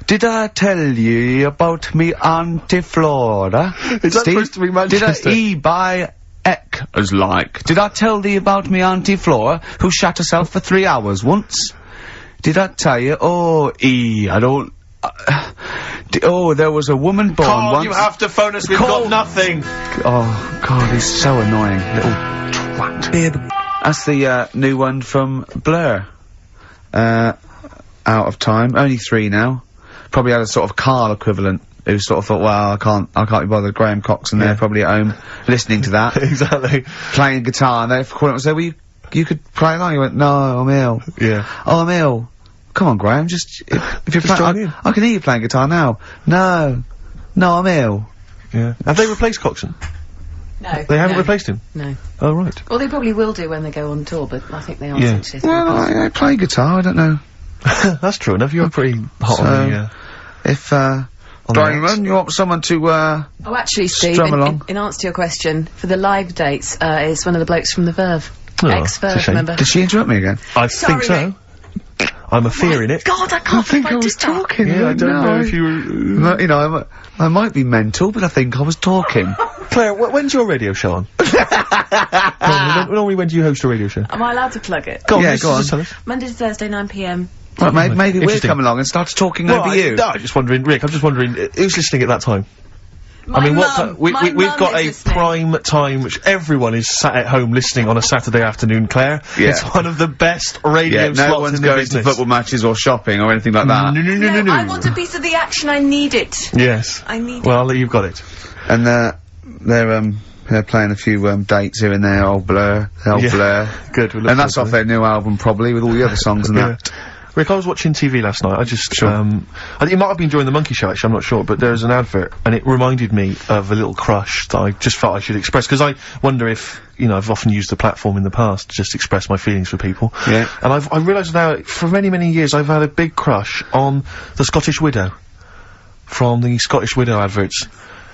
Speaker 1: Did I tell you about me Auntie Flora?
Speaker 2: Is that supposed to be Manchester?
Speaker 1: Did by Eck as like? Did I tell thee about me Auntie Flora who shot herself for 3 hours once? Did I tell you? I don't... there was a woman born
Speaker 2: Carl,
Speaker 1: once...
Speaker 2: you have to phone us, we've got nothing!
Speaker 1: Oh, God, he's so annoying. Little twat. That's the, new one from Blur. Out of time. Only 3 now. Probably had a sort of Carl equivalent who sort of thought, well, I can't be bothered. Graham Coxon there, probably at home, listening to that.
Speaker 2: Exactly.
Speaker 1: Playing guitar, and they called him and said, well, you could play along. He went, no, I'm ill.
Speaker 2: Yeah.
Speaker 1: Oh, I'm ill. Come on, Graham, if you're playing, I can hear you playing guitar now. No, I'm ill.
Speaker 2: Yeah. Have they replaced Coxon?
Speaker 3: No.
Speaker 2: They haven't replaced him?
Speaker 3: No.
Speaker 2: Oh, right.
Speaker 3: Well, they probably will do when they go on tour, but I think they are essentially.
Speaker 1: Well, I play guitar, I don't know.
Speaker 2: That's true enough, you're pretty hot on the,
Speaker 1: if, Diamond, you want someone to,
Speaker 3: Oh, actually, Steve,
Speaker 1: along?
Speaker 3: in answer to your question, for the live dates, it's one of the blokes from the Verve.
Speaker 2: Oh,
Speaker 3: Ex-Verve, remember?
Speaker 1: Did she interrupt me again?
Speaker 2: I think so. I'm a fearing it.
Speaker 3: God, I can't
Speaker 1: think I was talking.
Speaker 2: Yeah, I don't know if you were...
Speaker 1: I might be mental, but I think I was talking.
Speaker 2: Claire, when's your radio show on? Normally when do you host a radio show?
Speaker 3: Am I allowed to plug it?
Speaker 2: Go on,
Speaker 1: go on.
Speaker 2: just tell us.
Speaker 3: Monday to Thursday, 9 PM.
Speaker 1: Right, maybe we'll come along and start talking over you.
Speaker 2: No, I'm just wondering, Rick, who's listening at that time?
Speaker 3: My mum.
Speaker 2: We've got a prime time which everyone is sat at home listening on a Saturday afternoon, Claire.
Speaker 1: Yeah.
Speaker 2: It's one of the best radio slots
Speaker 1: no one's
Speaker 2: in the
Speaker 1: going
Speaker 2: business.
Speaker 1: to football matches or shopping or anything like that.
Speaker 2: No.
Speaker 3: I want a piece of the action, I need it.
Speaker 2: Yes.
Speaker 3: I need
Speaker 2: Well, you've got it.
Speaker 1: And, they're playing a few, dates here and there, old Blur.
Speaker 2: Good.
Speaker 1: And that's off their new album, probably, with all the other songs and that.
Speaker 2: Rick, I was watching TV last night. I think it might have been during the Monkey Show, actually, I'm not sure, but there's an advert, and it reminded me of a little crush that I just felt I should express, because I wonder if, I've often used the platform in the past to just express my feelings for people.
Speaker 1: Yeah.
Speaker 2: And I realised now, for many, many years, I've had a big crush on the Scottish Widow. From the Scottish Widow adverts.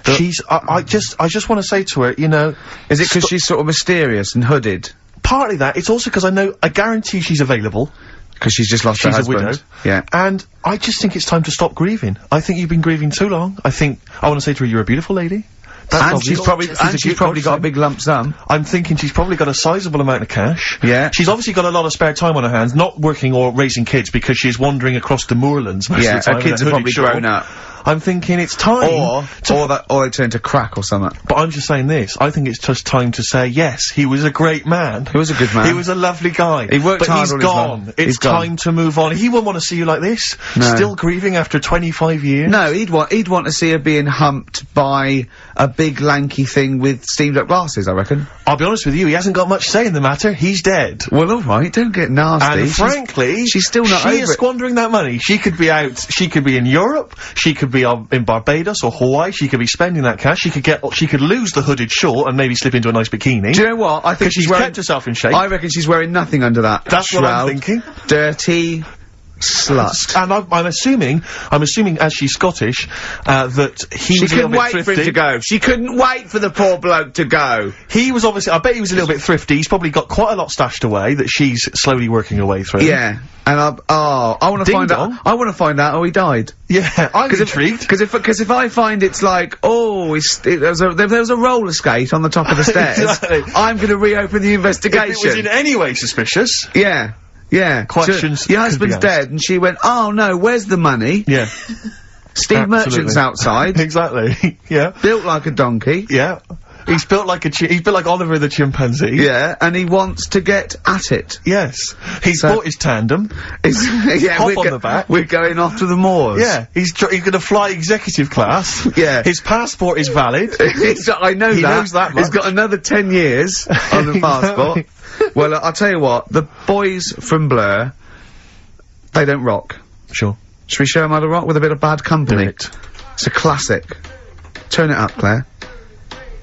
Speaker 2: I just want to say to her,
Speaker 1: Is it because she's sort of mysterious and hooded?
Speaker 2: Partly that, it's also because I guarantee she's available.
Speaker 1: Because she's just lost her husband.
Speaker 2: She's a widow.
Speaker 1: Yeah.
Speaker 2: And I just think it's time to stop grieving. I think you've been grieving too long. I want to say to her, you're a beautiful lady.
Speaker 1: And she's probably got a big lump sum.
Speaker 2: I'm thinking she's probably got a sizable amount of cash.
Speaker 1: Yeah.
Speaker 2: She's obviously got a lot of spare time on her hands, not working or raising kids because she's wandering across the moorlands most of the time.
Speaker 1: Her kids are probably grown up.
Speaker 2: I'm thinking it's time.
Speaker 1: Or they turn to crack or something.
Speaker 2: But I'm just saying this. I think it's just time to say, yes, he was a great man.
Speaker 1: He was a good man.
Speaker 2: He was a lovely guy.
Speaker 1: He worked hard
Speaker 2: all his life. But he's gone. It's time to move on. He wouldn't want to see you like this.
Speaker 1: No.
Speaker 2: Still grieving after 25 years.
Speaker 1: No, he'd want to see her being humped by a big lanky thing with steamed up glasses, I reckon.
Speaker 2: I'll be honest with you, he hasn't got much say in the matter. He's dead.
Speaker 1: Well, alright, don't get nasty.
Speaker 2: And frankly,
Speaker 1: she's still not
Speaker 2: over it. She is squandering that money. She could be in Europe, she could be in Barbados or Hawaii, she could be spending that cash, she could lose the hooded short and maybe slip into a nice bikini.
Speaker 1: Do you know what? I think
Speaker 2: she's kept herself in shape.
Speaker 1: I reckon she's wearing nothing under that.
Speaker 2: That's
Speaker 1: shroud.
Speaker 2: what I'm thinking.
Speaker 1: Dirty slut.
Speaker 2: And I'm assuming as she's Scottish, that he was a little bit thrifty.
Speaker 1: She couldn't wait for him to go. She couldn't wait for the poor bloke to go.
Speaker 2: He was obviously, I bet he was a little bit thrifty. He's probably got quite a lot stashed away that she's slowly working her way through.
Speaker 1: Yeah. And I want to find out. I want to find out how he died.
Speaker 2: Yeah, I'm intrigued.
Speaker 1: Because if I find it's like, there was a roller skate on the top of the stairs,
Speaker 2: Exactly.
Speaker 1: I'm going to reopen the investigation.
Speaker 2: If it was in any way suspicious.
Speaker 1: Yeah.
Speaker 2: Questions.
Speaker 1: Your husband's dead, and she went, oh no, where's the money?
Speaker 2: Yeah.
Speaker 1: Steve Merchant's outside.
Speaker 2: Exactly. Yeah.
Speaker 1: Built like a donkey.
Speaker 2: Yeah. He's built like he's built like Oliver the chimpanzee.
Speaker 1: Yeah, and he wants to get at it.
Speaker 2: Yes. He's bought his tandem.
Speaker 1: Yeah,
Speaker 2: hop on the back.
Speaker 1: We're going off to the moors.
Speaker 2: Yeah. He's gonna fly executive class.
Speaker 1: Yeah.
Speaker 2: His passport is valid.
Speaker 1: I know
Speaker 2: He knows that much.
Speaker 1: He's got another 10 years on the passport. Well, I'll tell you what, the boys from Blur, they don't rock.
Speaker 2: Sure.
Speaker 1: Should we show them how to rock with a bit of Bad Company?
Speaker 2: Do it.
Speaker 1: It's a classic. Turn it up, Claire.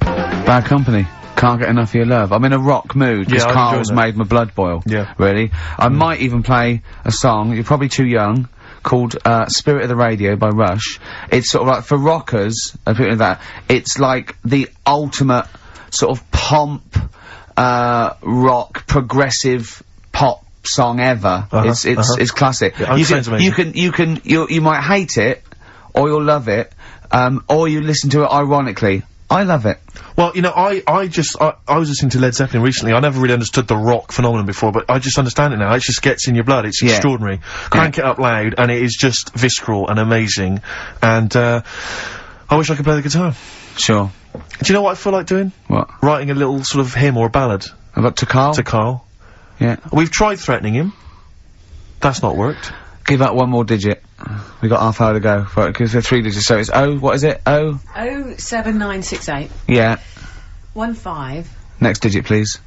Speaker 1: Bad Company. Can't get enough of your love. I'm in a rock mood because
Speaker 2: Yeah,
Speaker 1: Carl's made my blood boil.
Speaker 2: Yeah.
Speaker 1: Really. I might even play a song, you're probably too young, called Spirit of the Radio by Rush. It's sort of like, for rockers, and people like that, it's like the ultimate sort of pomp, rock, progressive pop song ever. It's classic.
Speaker 2: Yeah,
Speaker 1: you might hate it, or you'll love it, or you listen to it ironically. I love it.
Speaker 2: Well, you know, I was listening to Led Zeppelin recently. I never really understood the rock phenomenon before, but I just understand it now. It just gets in your blood. It's extraordinary. Crank it up loud, and it is just visceral and amazing. And, I wish I could play the guitar.
Speaker 1: Sure.
Speaker 2: Do you know what I feel like doing?
Speaker 1: What?
Speaker 2: Writing a little sort of hymn or a ballad.
Speaker 1: About to Carl?
Speaker 2: To Carl.
Speaker 1: Yeah.
Speaker 2: We've tried threatening him. That's not worked.
Speaker 1: Give that one more digit. We got half hour to go. Because they're 3 digits, so it's what is it?
Speaker 3: 07968.
Speaker 1: Yeah.
Speaker 3: 15.
Speaker 1: Next digit, please.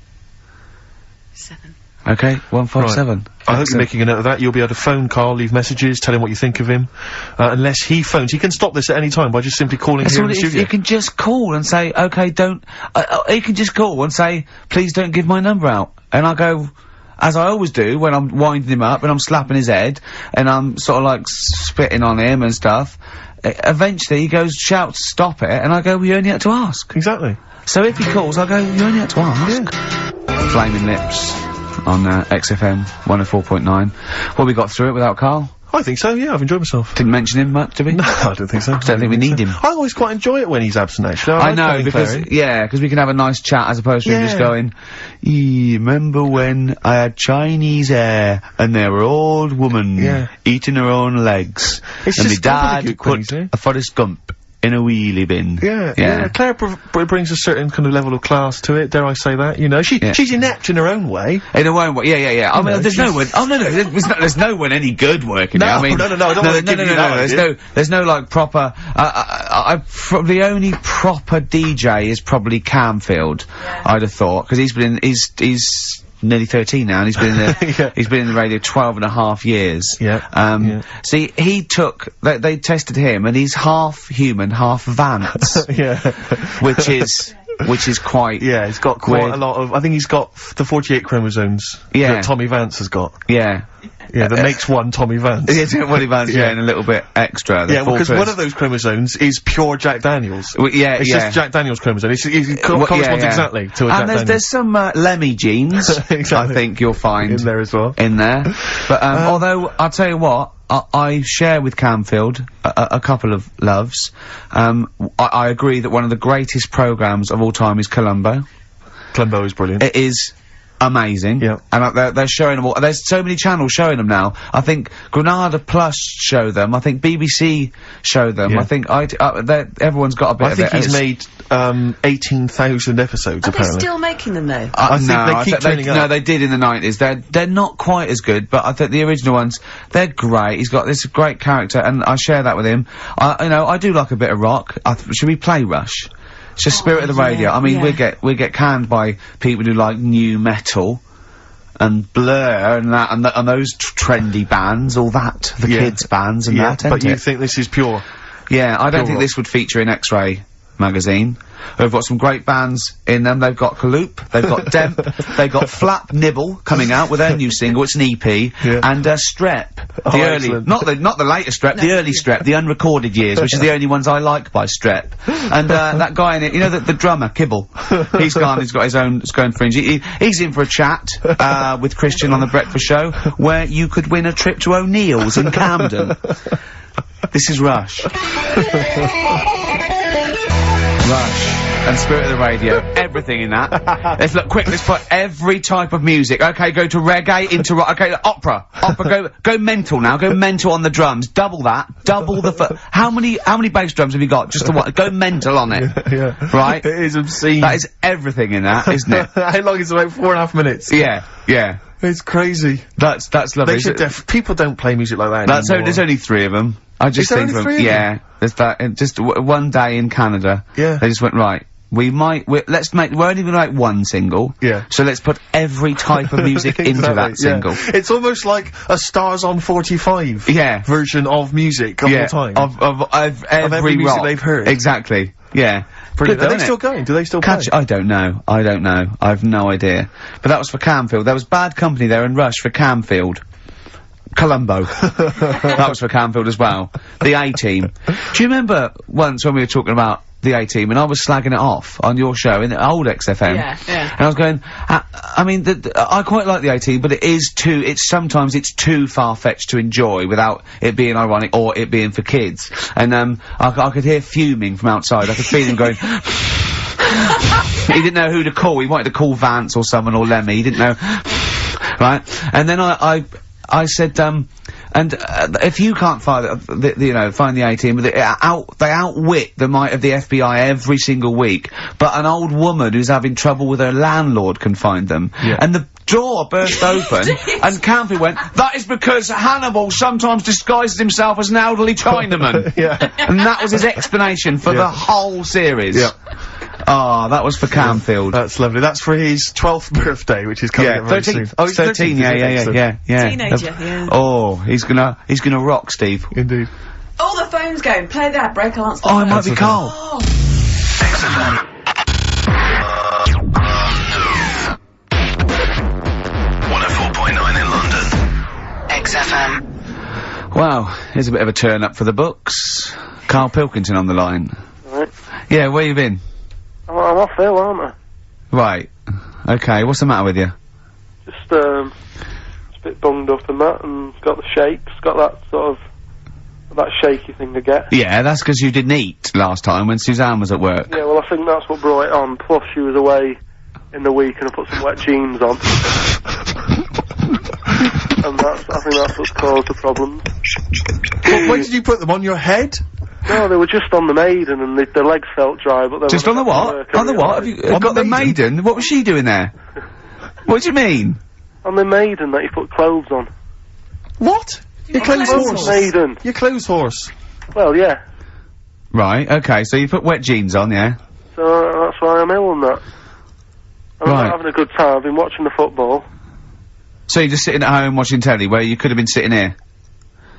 Speaker 3: 7.
Speaker 1: Okay, 157.
Speaker 2: I hope you're making a note of that. You'll be able to phone Carl, leave messages, tell him what you think of him. Unless he phones. He can stop this at any time by just simply calling here in the studio.
Speaker 1: You can just call and say, okay, don't... he can just call and say, please don't give my number out. And I go... As I always do when I'm winding him up and I'm slapping his head and I'm sort of like spitting on him and stuff. Eventually he goes, shouts, stop it, and I go, well, you only had to ask.
Speaker 2: Exactly.
Speaker 1: So if he calls, I go, you only had to ask. Yeah. Flaming Lips on XFM 104.9. Well, we got through it without Carl.
Speaker 2: I think so, yeah, I've enjoyed myself.
Speaker 1: Didn't mention him much, did we?
Speaker 2: No, I don't think so.
Speaker 1: I don't think we need him.
Speaker 2: I always quite enjoy it when he's absent, actually.
Speaker 1: I know, because, because we can have a nice chat as opposed to him just going, remember when I had Chinese hair and there were old woman eating her own legs and my dad put a Forrest Gump in a wheelie bin.
Speaker 2: Yeah. Claire brings a certain kind of level of class to it, dare I say that, you know. She's inept in her own way.
Speaker 1: In her own way, yeah. I mean, there's no one, there's no one any good working there. I mean,
Speaker 2: no, I don't want to give you that.
Speaker 1: There's no, like, proper, the only proper DJ is probably Camfield, I'd have thought, because he's nearly 13 now, and he's been in the he's been in the radio 12 and a half years. See, he took they tested him, and he's half human, half Vance. which is quite
Speaker 2: he's got quite a lot of. I think he's got the 48 chromosomes that Tommy Vance has got. That makes one Tommy Vance.
Speaker 1: Tommy Vance, and a little bit extra.
Speaker 2: Because one of those chromosomes is pure Jack Daniels. It's just Jack Daniels chromosome. It corresponds exactly to a Jack Daniels.
Speaker 1: And there's some Lemmy genes, I think you'll find.
Speaker 2: In there as well.
Speaker 1: In there. But, although, I'll tell you what, I share with Camfield a couple of loves. I agree that one of the greatest programmes of all time is Columbo.
Speaker 2: Columbo is brilliant.
Speaker 1: It is amazing. And they're showing them all. There's so many channels showing them now. I think Granada Plus show them. I think BBC show them. I think everyone's got a bit of it.
Speaker 2: I think he's made 18,000 episodes. Apparently.
Speaker 3: Are they still making them though?
Speaker 2: I think they keep turning up.
Speaker 1: No, they did in the 90s. They're not quite as good, but I think the original ones, they're great. He's got this great character, and I share that with him. I do like a bit of rock. Should we play Rush? It's just Spirit of the Radio. I mean, we get canned by people who like new metal and Blur and that and those trendy bands, all that, the kids bands and that.
Speaker 2: But you think this is pure?
Speaker 1: Yeah, I don't think this would feature in X-Ray magazine. They've got some great bands in them. They've got Kaloop, they've got Demp, they've got Flap Nibble coming out with their new single. It's an EP, and Strep, the early, not the later Strep, the early Strep, the unrecorded years, which is the only ones I like by Strep. And that guy in it, you know, the drummer Kibble, he's got his own going fringe. He's in for a chat with Christian on the Breakfast Show, where you could win a trip to O'Neill's in Camden. This is Rush. Rush. And Spirit of the Radio, everything in that. Let's look quick, let's put every type of music. Okay, go to reggae, into okay, opera. Go mental now, go mental on the drums. Double that, double the how many bass drums have you got? Just the one, go mental on it.
Speaker 2: Yeah.
Speaker 1: Right?
Speaker 2: It is obscene.
Speaker 1: That is everything in that, isn't it?
Speaker 2: How long is it? About 4.5 minutes.
Speaker 1: Yeah, yeah.
Speaker 2: It's crazy.
Speaker 1: That's lovely.
Speaker 2: They should people don't play music like that anymore.
Speaker 1: There's only 3 of them. I just think
Speaker 2: only 3 of them?
Speaker 1: yeah, there's that, and just one day in Canada.
Speaker 2: Yeah.
Speaker 1: They just went, right, we're only gonna make 1 single.
Speaker 2: Yeah.
Speaker 1: So let's put every type of music into that single.
Speaker 2: It's almost like a Stars on 45 version of music of all time.
Speaker 1: Of every
Speaker 2: music
Speaker 1: rock
Speaker 2: they've heard.
Speaker 1: Exactly. Yeah.
Speaker 2: Brilliant.
Speaker 1: Good,
Speaker 2: Are they still going? Do they still play?
Speaker 1: I don't know. I've no idea. But that was for Camfield. There was Bad Company there in Rush for Camfield. Colombo. That was for Camfield as well. The A-Team. Do you remember once when we were talking about the A-Team and I was slagging it off on your show in the old XFM?
Speaker 3: Yeah, yeah.
Speaker 1: And I was going, I mean, I quite like the A-Team, but sometimes it's too far-fetched to enjoy without it being ironic or it being for kids. And, I could hear fuming from outside. I could feel him going, he didn't know who to call. He wanted to call Vance or someone or Lemmy. He didn't know, right? And then I said, if you can't find find the A-Team, they outwit the might of the FBI every single week, but an old woman who's having trouble with her landlord can find them.
Speaker 2: Yeah.
Speaker 1: And the door burst open, and Campy went, that is because Hannibal sometimes disguises himself as an elderly Chinaman.
Speaker 2: Yeah.
Speaker 1: And that was his explanation for the whole series.
Speaker 2: Yeah.
Speaker 1: Ah, that was for Camfield.
Speaker 2: That's lovely. That's for his 12th birthday, which is coming up very
Speaker 1: 13.
Speaker 2: soon.
Speaker 1: Oh, he's 13, yeah.
Speaker 3: Teenager, yeah.
Speaker 1: Oh, he's gonna rock, Steve.
Speaker 2: Indeed.
Speaker 3: Oh, the phone's going. Play that break, I'll answer the
Speaker 1: Oh,
Speaker 3: phone.
Speaker 1: it might be Carl.
Speaker 3: Oh.
Speaker 5: XFM. 104.9 in London. XFM.
Speaker 1: Wow, here's a bit of a turn up for the books. Carl Pilkington on the line.
Speaker 4: Right.
Speaker 1: Yeah, where you been?
Speaker 4: I'm off ill, aren't I?
Speaker 1: Right. Okay, what's the matter with you?
Speaker 4: Just a bit bunged up and that, and got the shakes, got that sort of, that shaky thing to get.
Speaker 1: Yeah, that's 'cause you didn't eat last time when Suzanne was at work.
Speaker 4: Yeah, well I think that's what brought it on, plus she was away in the week and I put some wet jeans on. And I think that's what's caused the problem.
Speaker 2: Well, when did you put them on your head?
Speaker 4: No, they were just on the Maiden and the legs felt dry, but they
Speaker 1: Just on the what? On the what? Have you got the Maiden? What was she doing there? What do you mean?
Speaker 4: On the Maiden that you put clothes on.
Speaker 2: What? Your clothes horse.
Speaker 4: Maiden.
Speaker 2: Your clothes horse.
Speaker 4: Well, yeah.
Speaker 1: Right, okay, so you put wet jeans on, yeah?
Speaker 4: So that's why I'm ill and that. I'm
Speaker 1: Right.
Speaker 4: not having a good time. I've been watching the football.
Speaker 1: So you're just sitting at home watching telly where you could have been sitting here?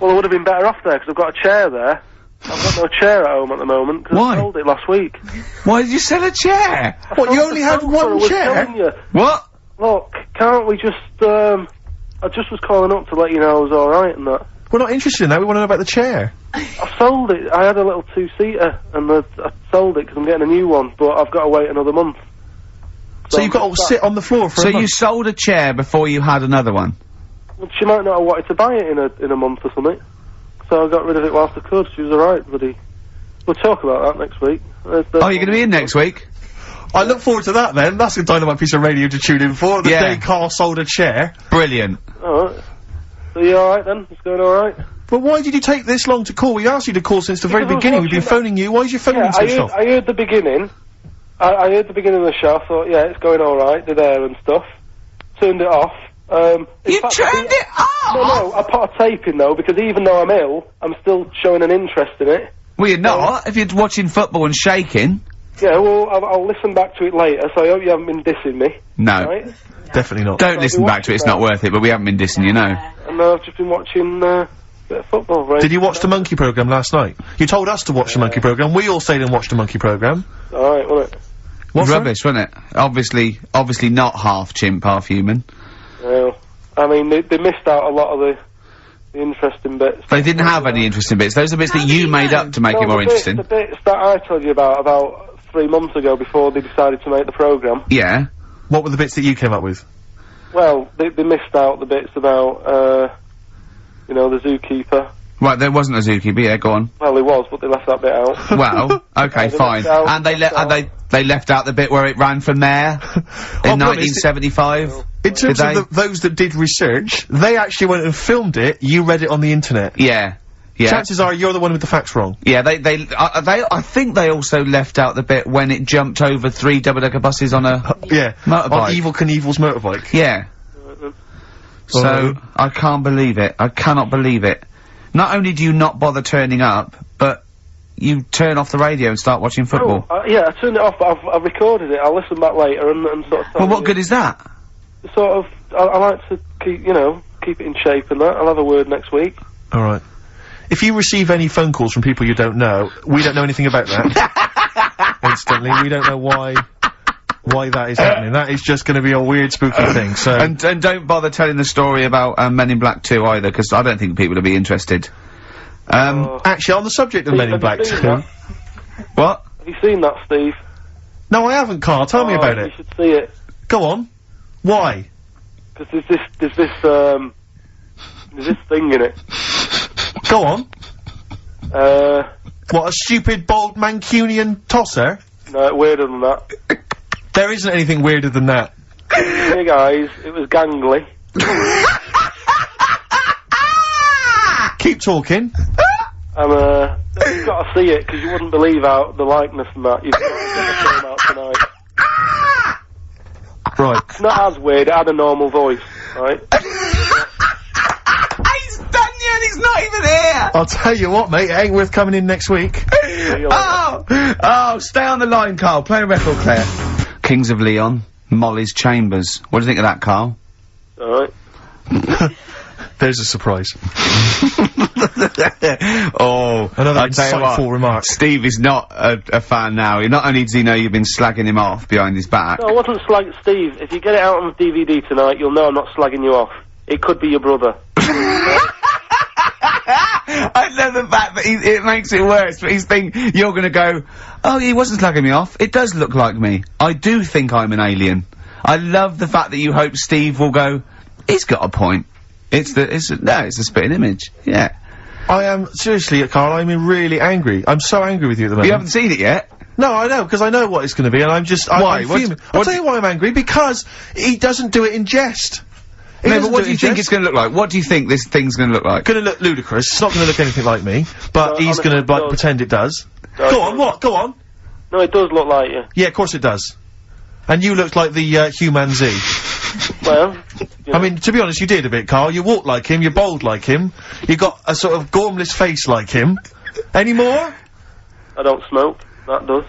Speaker 4: Well, I would have been better off there because I've got a chair there. I've got no chair at home at the moment because
Speaker 1: Why?
Speaker 4: I sold it last week.
Speaker 1: Why did you sell a chair?
Speaker 2: What, you only had one chair?
Speaker 1: What?
Speaker 4: Look, can't we just, I just was calling up to let you know I was alright and that.
Speaker 2: We're not interested in that, we want to know about the chair.
Speaker 4: I sold it. I had a little 2-seater and I sold it because I'm getting a new one, but I've got to wait another month.
Speaker 2: So you've got to sit on the floor for a
Speaker 1: So
Speaker 2: month?
Speaker 1: you sold a chair before you had another one?
Speaker 4: Well, she might not have wanted to buy it in a month or something. So I got rid of it whilst I could. She was alright, buddy. We'll talk about that next week.
Speaker 1: Oh, you're gonna be in next week?
Speaker 2: I look forward to that then. That's a dynamite piece of radio to tune in for. The
Speaker 1: Yeah.
Speaker 2: day Carl sold a chair.
Speaker 1: Brilliant.
Speaker 4: Alright. So you alright then? It's going alright?
Speaker 2: But why did you take this long to call? We asked you to call since the very
Speaker 4: Because I was
Speaker 2: beginning. We've been
Speaker 4: watching
Speaker 2: phoning you. Why is your phone
Speaker 4: Yeah,
Speaker 2: switched off?
Speaker 4: I heard the beginning. I heard the beginning of the show. I thought, yeah, it's going alright. Did air and stuff. Turned it off. In
Speaker 1: You
Speaker 4: fact,
Speaker 1: turned it off?
Speaker 4: No, I put a tape in though, because even though I'm ill, I'm still showing an interest in it.
Speaker 1: Well, you're not, if you're watching football and shaking.
Speaker 4: Yeah, well, I'll listen back to it later, so I hope you haven't been dissing me.
Speaker 1: No.
Speaker 4: Right?
Speaker 2: Definitely not.
Speaker 1: Don't listen back to it, it's not worth it, but we haven't been dissing, you know.
Speaker 4: And I've just been watching, a bit of football, right?
Speaker 2: Did you watch the Monkey programme last night? You told us to watch the Monkey programme. We all stayed and watched the Monkey programme.
Speaker 4: Alright, wasn't it?
Speaker 2: What's that?
Speaker 1: Rubbish, wasn't it? Obviously not half chimp, half human.
Speaker 4: Well, I mean, they missed out a lot of the interesting bits.
Speaker 1: They didn't have any interesting bits. Those are bits that you made up to make it more interesting.
Speaker 4: The bits that I told you about 3 months ago before they decided to make the programme.
Speaker 1: Yeah.
Speaker 2: What were the bits that you came up with?
Speaker 4: Well, they missed out the bits about, the zookeeper
Speaker 1: Right, there wasn't a zookeeper, yeah, go on.
Speaker 4: Well, there was, but they left that bit out.
Speaker 1: Well, okay,
Speaker 4: they
Speaker 1: fine.
Speaker 4: left out-
Speaker 1: And they left out the bit where it ran for mayor in 1975.
Speaker 2: In terms of those that did research, they actually went and filmed it, you read it on the internet.
Speaker 1: Yeah. Yeah.
Speaker 2: Chances are you're the one with the facts wrong.
Speaker 1: Yeah, I think they also left out the bit when it jumped over 3 double-decker buses on a motorbike.
Speaker 2: On Evil Knievel's motorbike.
Speaker 1: Yeah. So, I can't believe it. I cannot believe it. Not only do you not bother turning up, but you turn off the radio and start watching football.
Speaker 4: Yeah, I turned it off, but I've recorded it. I'll listen back later and sort of...
Speaker 1: Well, what good is that?
Speaker 4: Sort of, I like to keep, keep it in shape and that. I'll have a word next week.
Speaker 2: Alright. If you receive any phone calls from people you don't know, we don't know anything about that. Instantly, we don't know why that is happening. That is just gonna be a weird, spooky thing, so...
Speaker 1: And don't bother telling the story about, Men in Black 2 either, because I don't think people will be interested.
Speaker 2: Actually, on the subject of Men in Black 2...
Speaker 1: What?
Speaker 4: Have you seen that, Steve?
Speaker 2: No, I haven't, Carl. Tell me about it.
Speaker 4: You should see it.
Speaker 2: Go on. Why?
Speaker 4: Because there's this thing in it.
Speaker 2: Go on.
Speaker 4: What,
Speaker 2: a stupid, bald Mancunian tosser?
Speaker 4: No, weirder than that.
Speaker 2: There isn't anything weirder than that.
Speaker 4: Hey guys, it was gangly.
Speaker 2: Keep talking.
Speaker 4: You've got to see it, because you wouldn't believe how the likeness and that. You've got to get the film out tonight.
Speaker 2: Right.
Speaker 4: It's not as weird, it had a normal voice, right?
Speaker 1: He's done yet, he's not even here!
Speaker 2: I'll tell you what, mate, it ain't worth coming in next week.
Speaker 1: Oh, stay on the line, Carl. Play a record, Claire. Kings of Leon, Molly's Chambers. What do you think of that, Carl?
Speaker 4: Alright.
Speaker 2: There's a surprise.
Speaker 1: Another
Speaker 2: insightful remark.
Speaker 1: Steve is not a fan now. Not only does he know you've been slagging him off behind his back.
Speaker 4: No, I wasn't slagging Steve. If you get it out on DVD tonight, you'll know I'm not slagging you off. It could be your brother.
Speaker 1: I love the fact that it makes it worse, but you're gonna go, oh, he wasn't slagging me off. It does look like me. I do think I'm an alien. I love the fact that you hope Steve will go, he's got a point. It's a spitting image. Yeah.
Speaker 2: I am, seriously, Carl, I'm really angry. I'm so angry with you at the moment.
Speaker 1: You haven't seen it yet?
Speaker 2: No, I know, because I know what it's gonna be, and I'm just,
Speaker 1: Why?
Speaker 2: I'm fuming. I'll tell you why I'm angry, because he doesn't do it in jest.
Speaker 1: No, but what do you think it's gonna look like? What do you think this thing's gonna look like?
Speaker 2: Gonna look ludicrous. It's not gonna look anything like me, but he's gonna, like, pretend it does. Go on, what? Go on.
Speaker 4: No, it does look like you.
Speaker 2: Yeah, of course it does. And you looked like the, Human Z.
Speaker 4: Well,
Speaker 2: I mean, to be honest, you did a bit, Carl. You walk like him, you're bold like him, you got a sort of gormless face like him. Any more?
Speaker 4: I don't smoke. That does.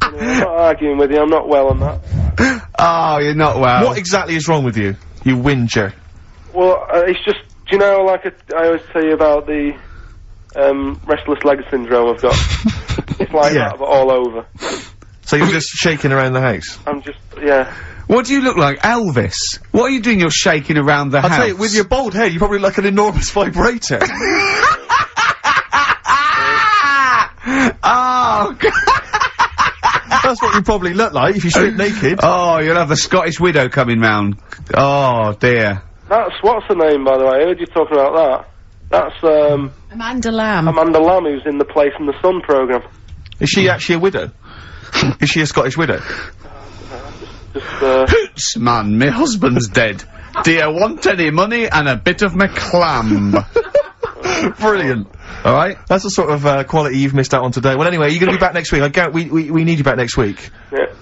Speaker 4: I'm not arguing with you, I'm not well on that.
Speaker 1: Oh, you're not well.
Speaker 2: What exactly is wrong with you, you whinger?
Speaker 4: Well, it's just, do you know, like I always tell you about the, restless leg syndrome I've got? It's like that, but all over.
Speaker 2: So you're just shaking around the house?
Speaker 4: I'm just, yeah.
Speaker 1: What do you look like, Elvis? What are you doing? You're shaking around the house.
Speaker 2: I'll tell you, with your bald head, you probably look like an enormous vibrator.
Speaker 1: Oh, God.
Speaker 2: That's what you probably look like if you strip naked.
Speaker 1: Oh, you'll have the Scottish widow coming round. Oh, dear.
Speaker 4: That's, what's her name, by the way? I heard you talking about that. That's,
Speaker 3: Amanda Lamb.
Speaker 4: Amanda Lamb, who's in the Place in the Sun programme.
Speaker 2: Is she actually a widow? Is she a Scottish widow?
Speaker 1: Hoots, man, my husband's dead. Do you want any money and a bit of my clam?
Speaker 2: Brilliant.
Speaker 1: Alright?
Speaker 2: That's the sort of, quality you've missed out on today. Well, anyway, you're gonna be back next week. We need you back next week.
Speaker 4: Yeah.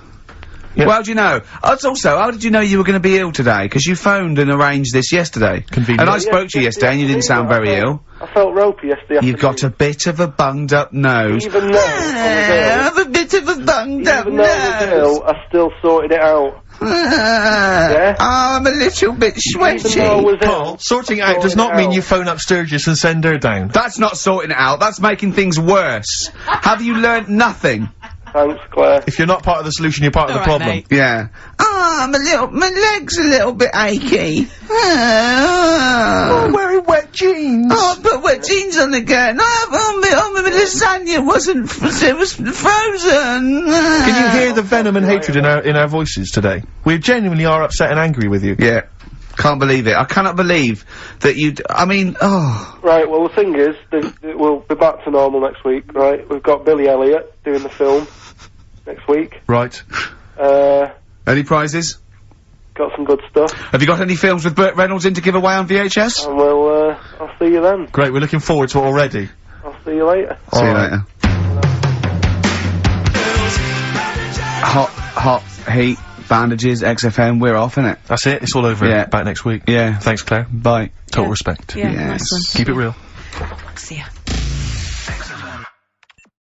Speaker 2: Yep.
Speaker 1: Well, how do you know? Also, how did you know you were going to be ill today? Because you phoned and arranged this yesterday.
Speaker 2: Convenient.
Speaker 1: And I spoke to you yesterday and you didn't sound very ill.
Speaker 4: I felt ropey yesterday afternoon.
Speaker 1: You've got a bit of a bunged up nose.
Speaker 4: Even though I
Speaker 1: have a bit of a bunged up
Speaker 4: was ill, I still sorted it out. Yeah?
Speaker 1: I'm a little bit sweaty.
Speaker 2: Carl, sorting it out does not mean you phone up Sturgis and send her down.
Speaker 1: That's not sorting it out, that's making things worse. Have you learnt nothing?
Speaker 4: Thanks, Claire.
Speaker 2: If you're not part of the solution, you're part of the problem.
Speaker 3: Mate.
Speaker 1: Yeah. Oh, my leg's a little bit achy. Oh,
Speaker 2: wearing wet jeans.
Speaker 1: Oh, I put wet jeans on again. My lasagna it was frozen.
Speaker 2: Can you hear the venom and hatred in our voices today? We genuinely are upset and angry with you.
Speaker 1: Yeah. Can't believe it. I cannot believe that I mean, oh.
Speaker 4: Right, well, the thing is, we'll be back to normal next week, right? We've got Billy Elliot doing the film next week.
Speaker 2: Right.
Speaker 1: Any prizes?
Speaker 4: Got some good stuff.
Speaker 1: Have you got any films with Burt Reynolds in to give away on VHS?
Speaker 4: And well, I'll see you then.
Speaker 2: Great, we're looking forward to it already.
Speaker 4: I'll see you later.
Speaker 1: See you later. Hot heat, bandages, XFM, we're off, innit?
Speaker 2: That's it, it's all over.
Speaker 1: Yeah.
Speaker 2: Back next week.
Speaker 1: Yeah.
Speaker 2: Thanks, Claire.
Speaker 1: Bye.
Speaker 2: Total respect.
Speaker 3: Yeah,
Speaker 1: Yes.
Speaker 3: nice one.
Speaker 2: Keep it real.
Speaker 3: See ya.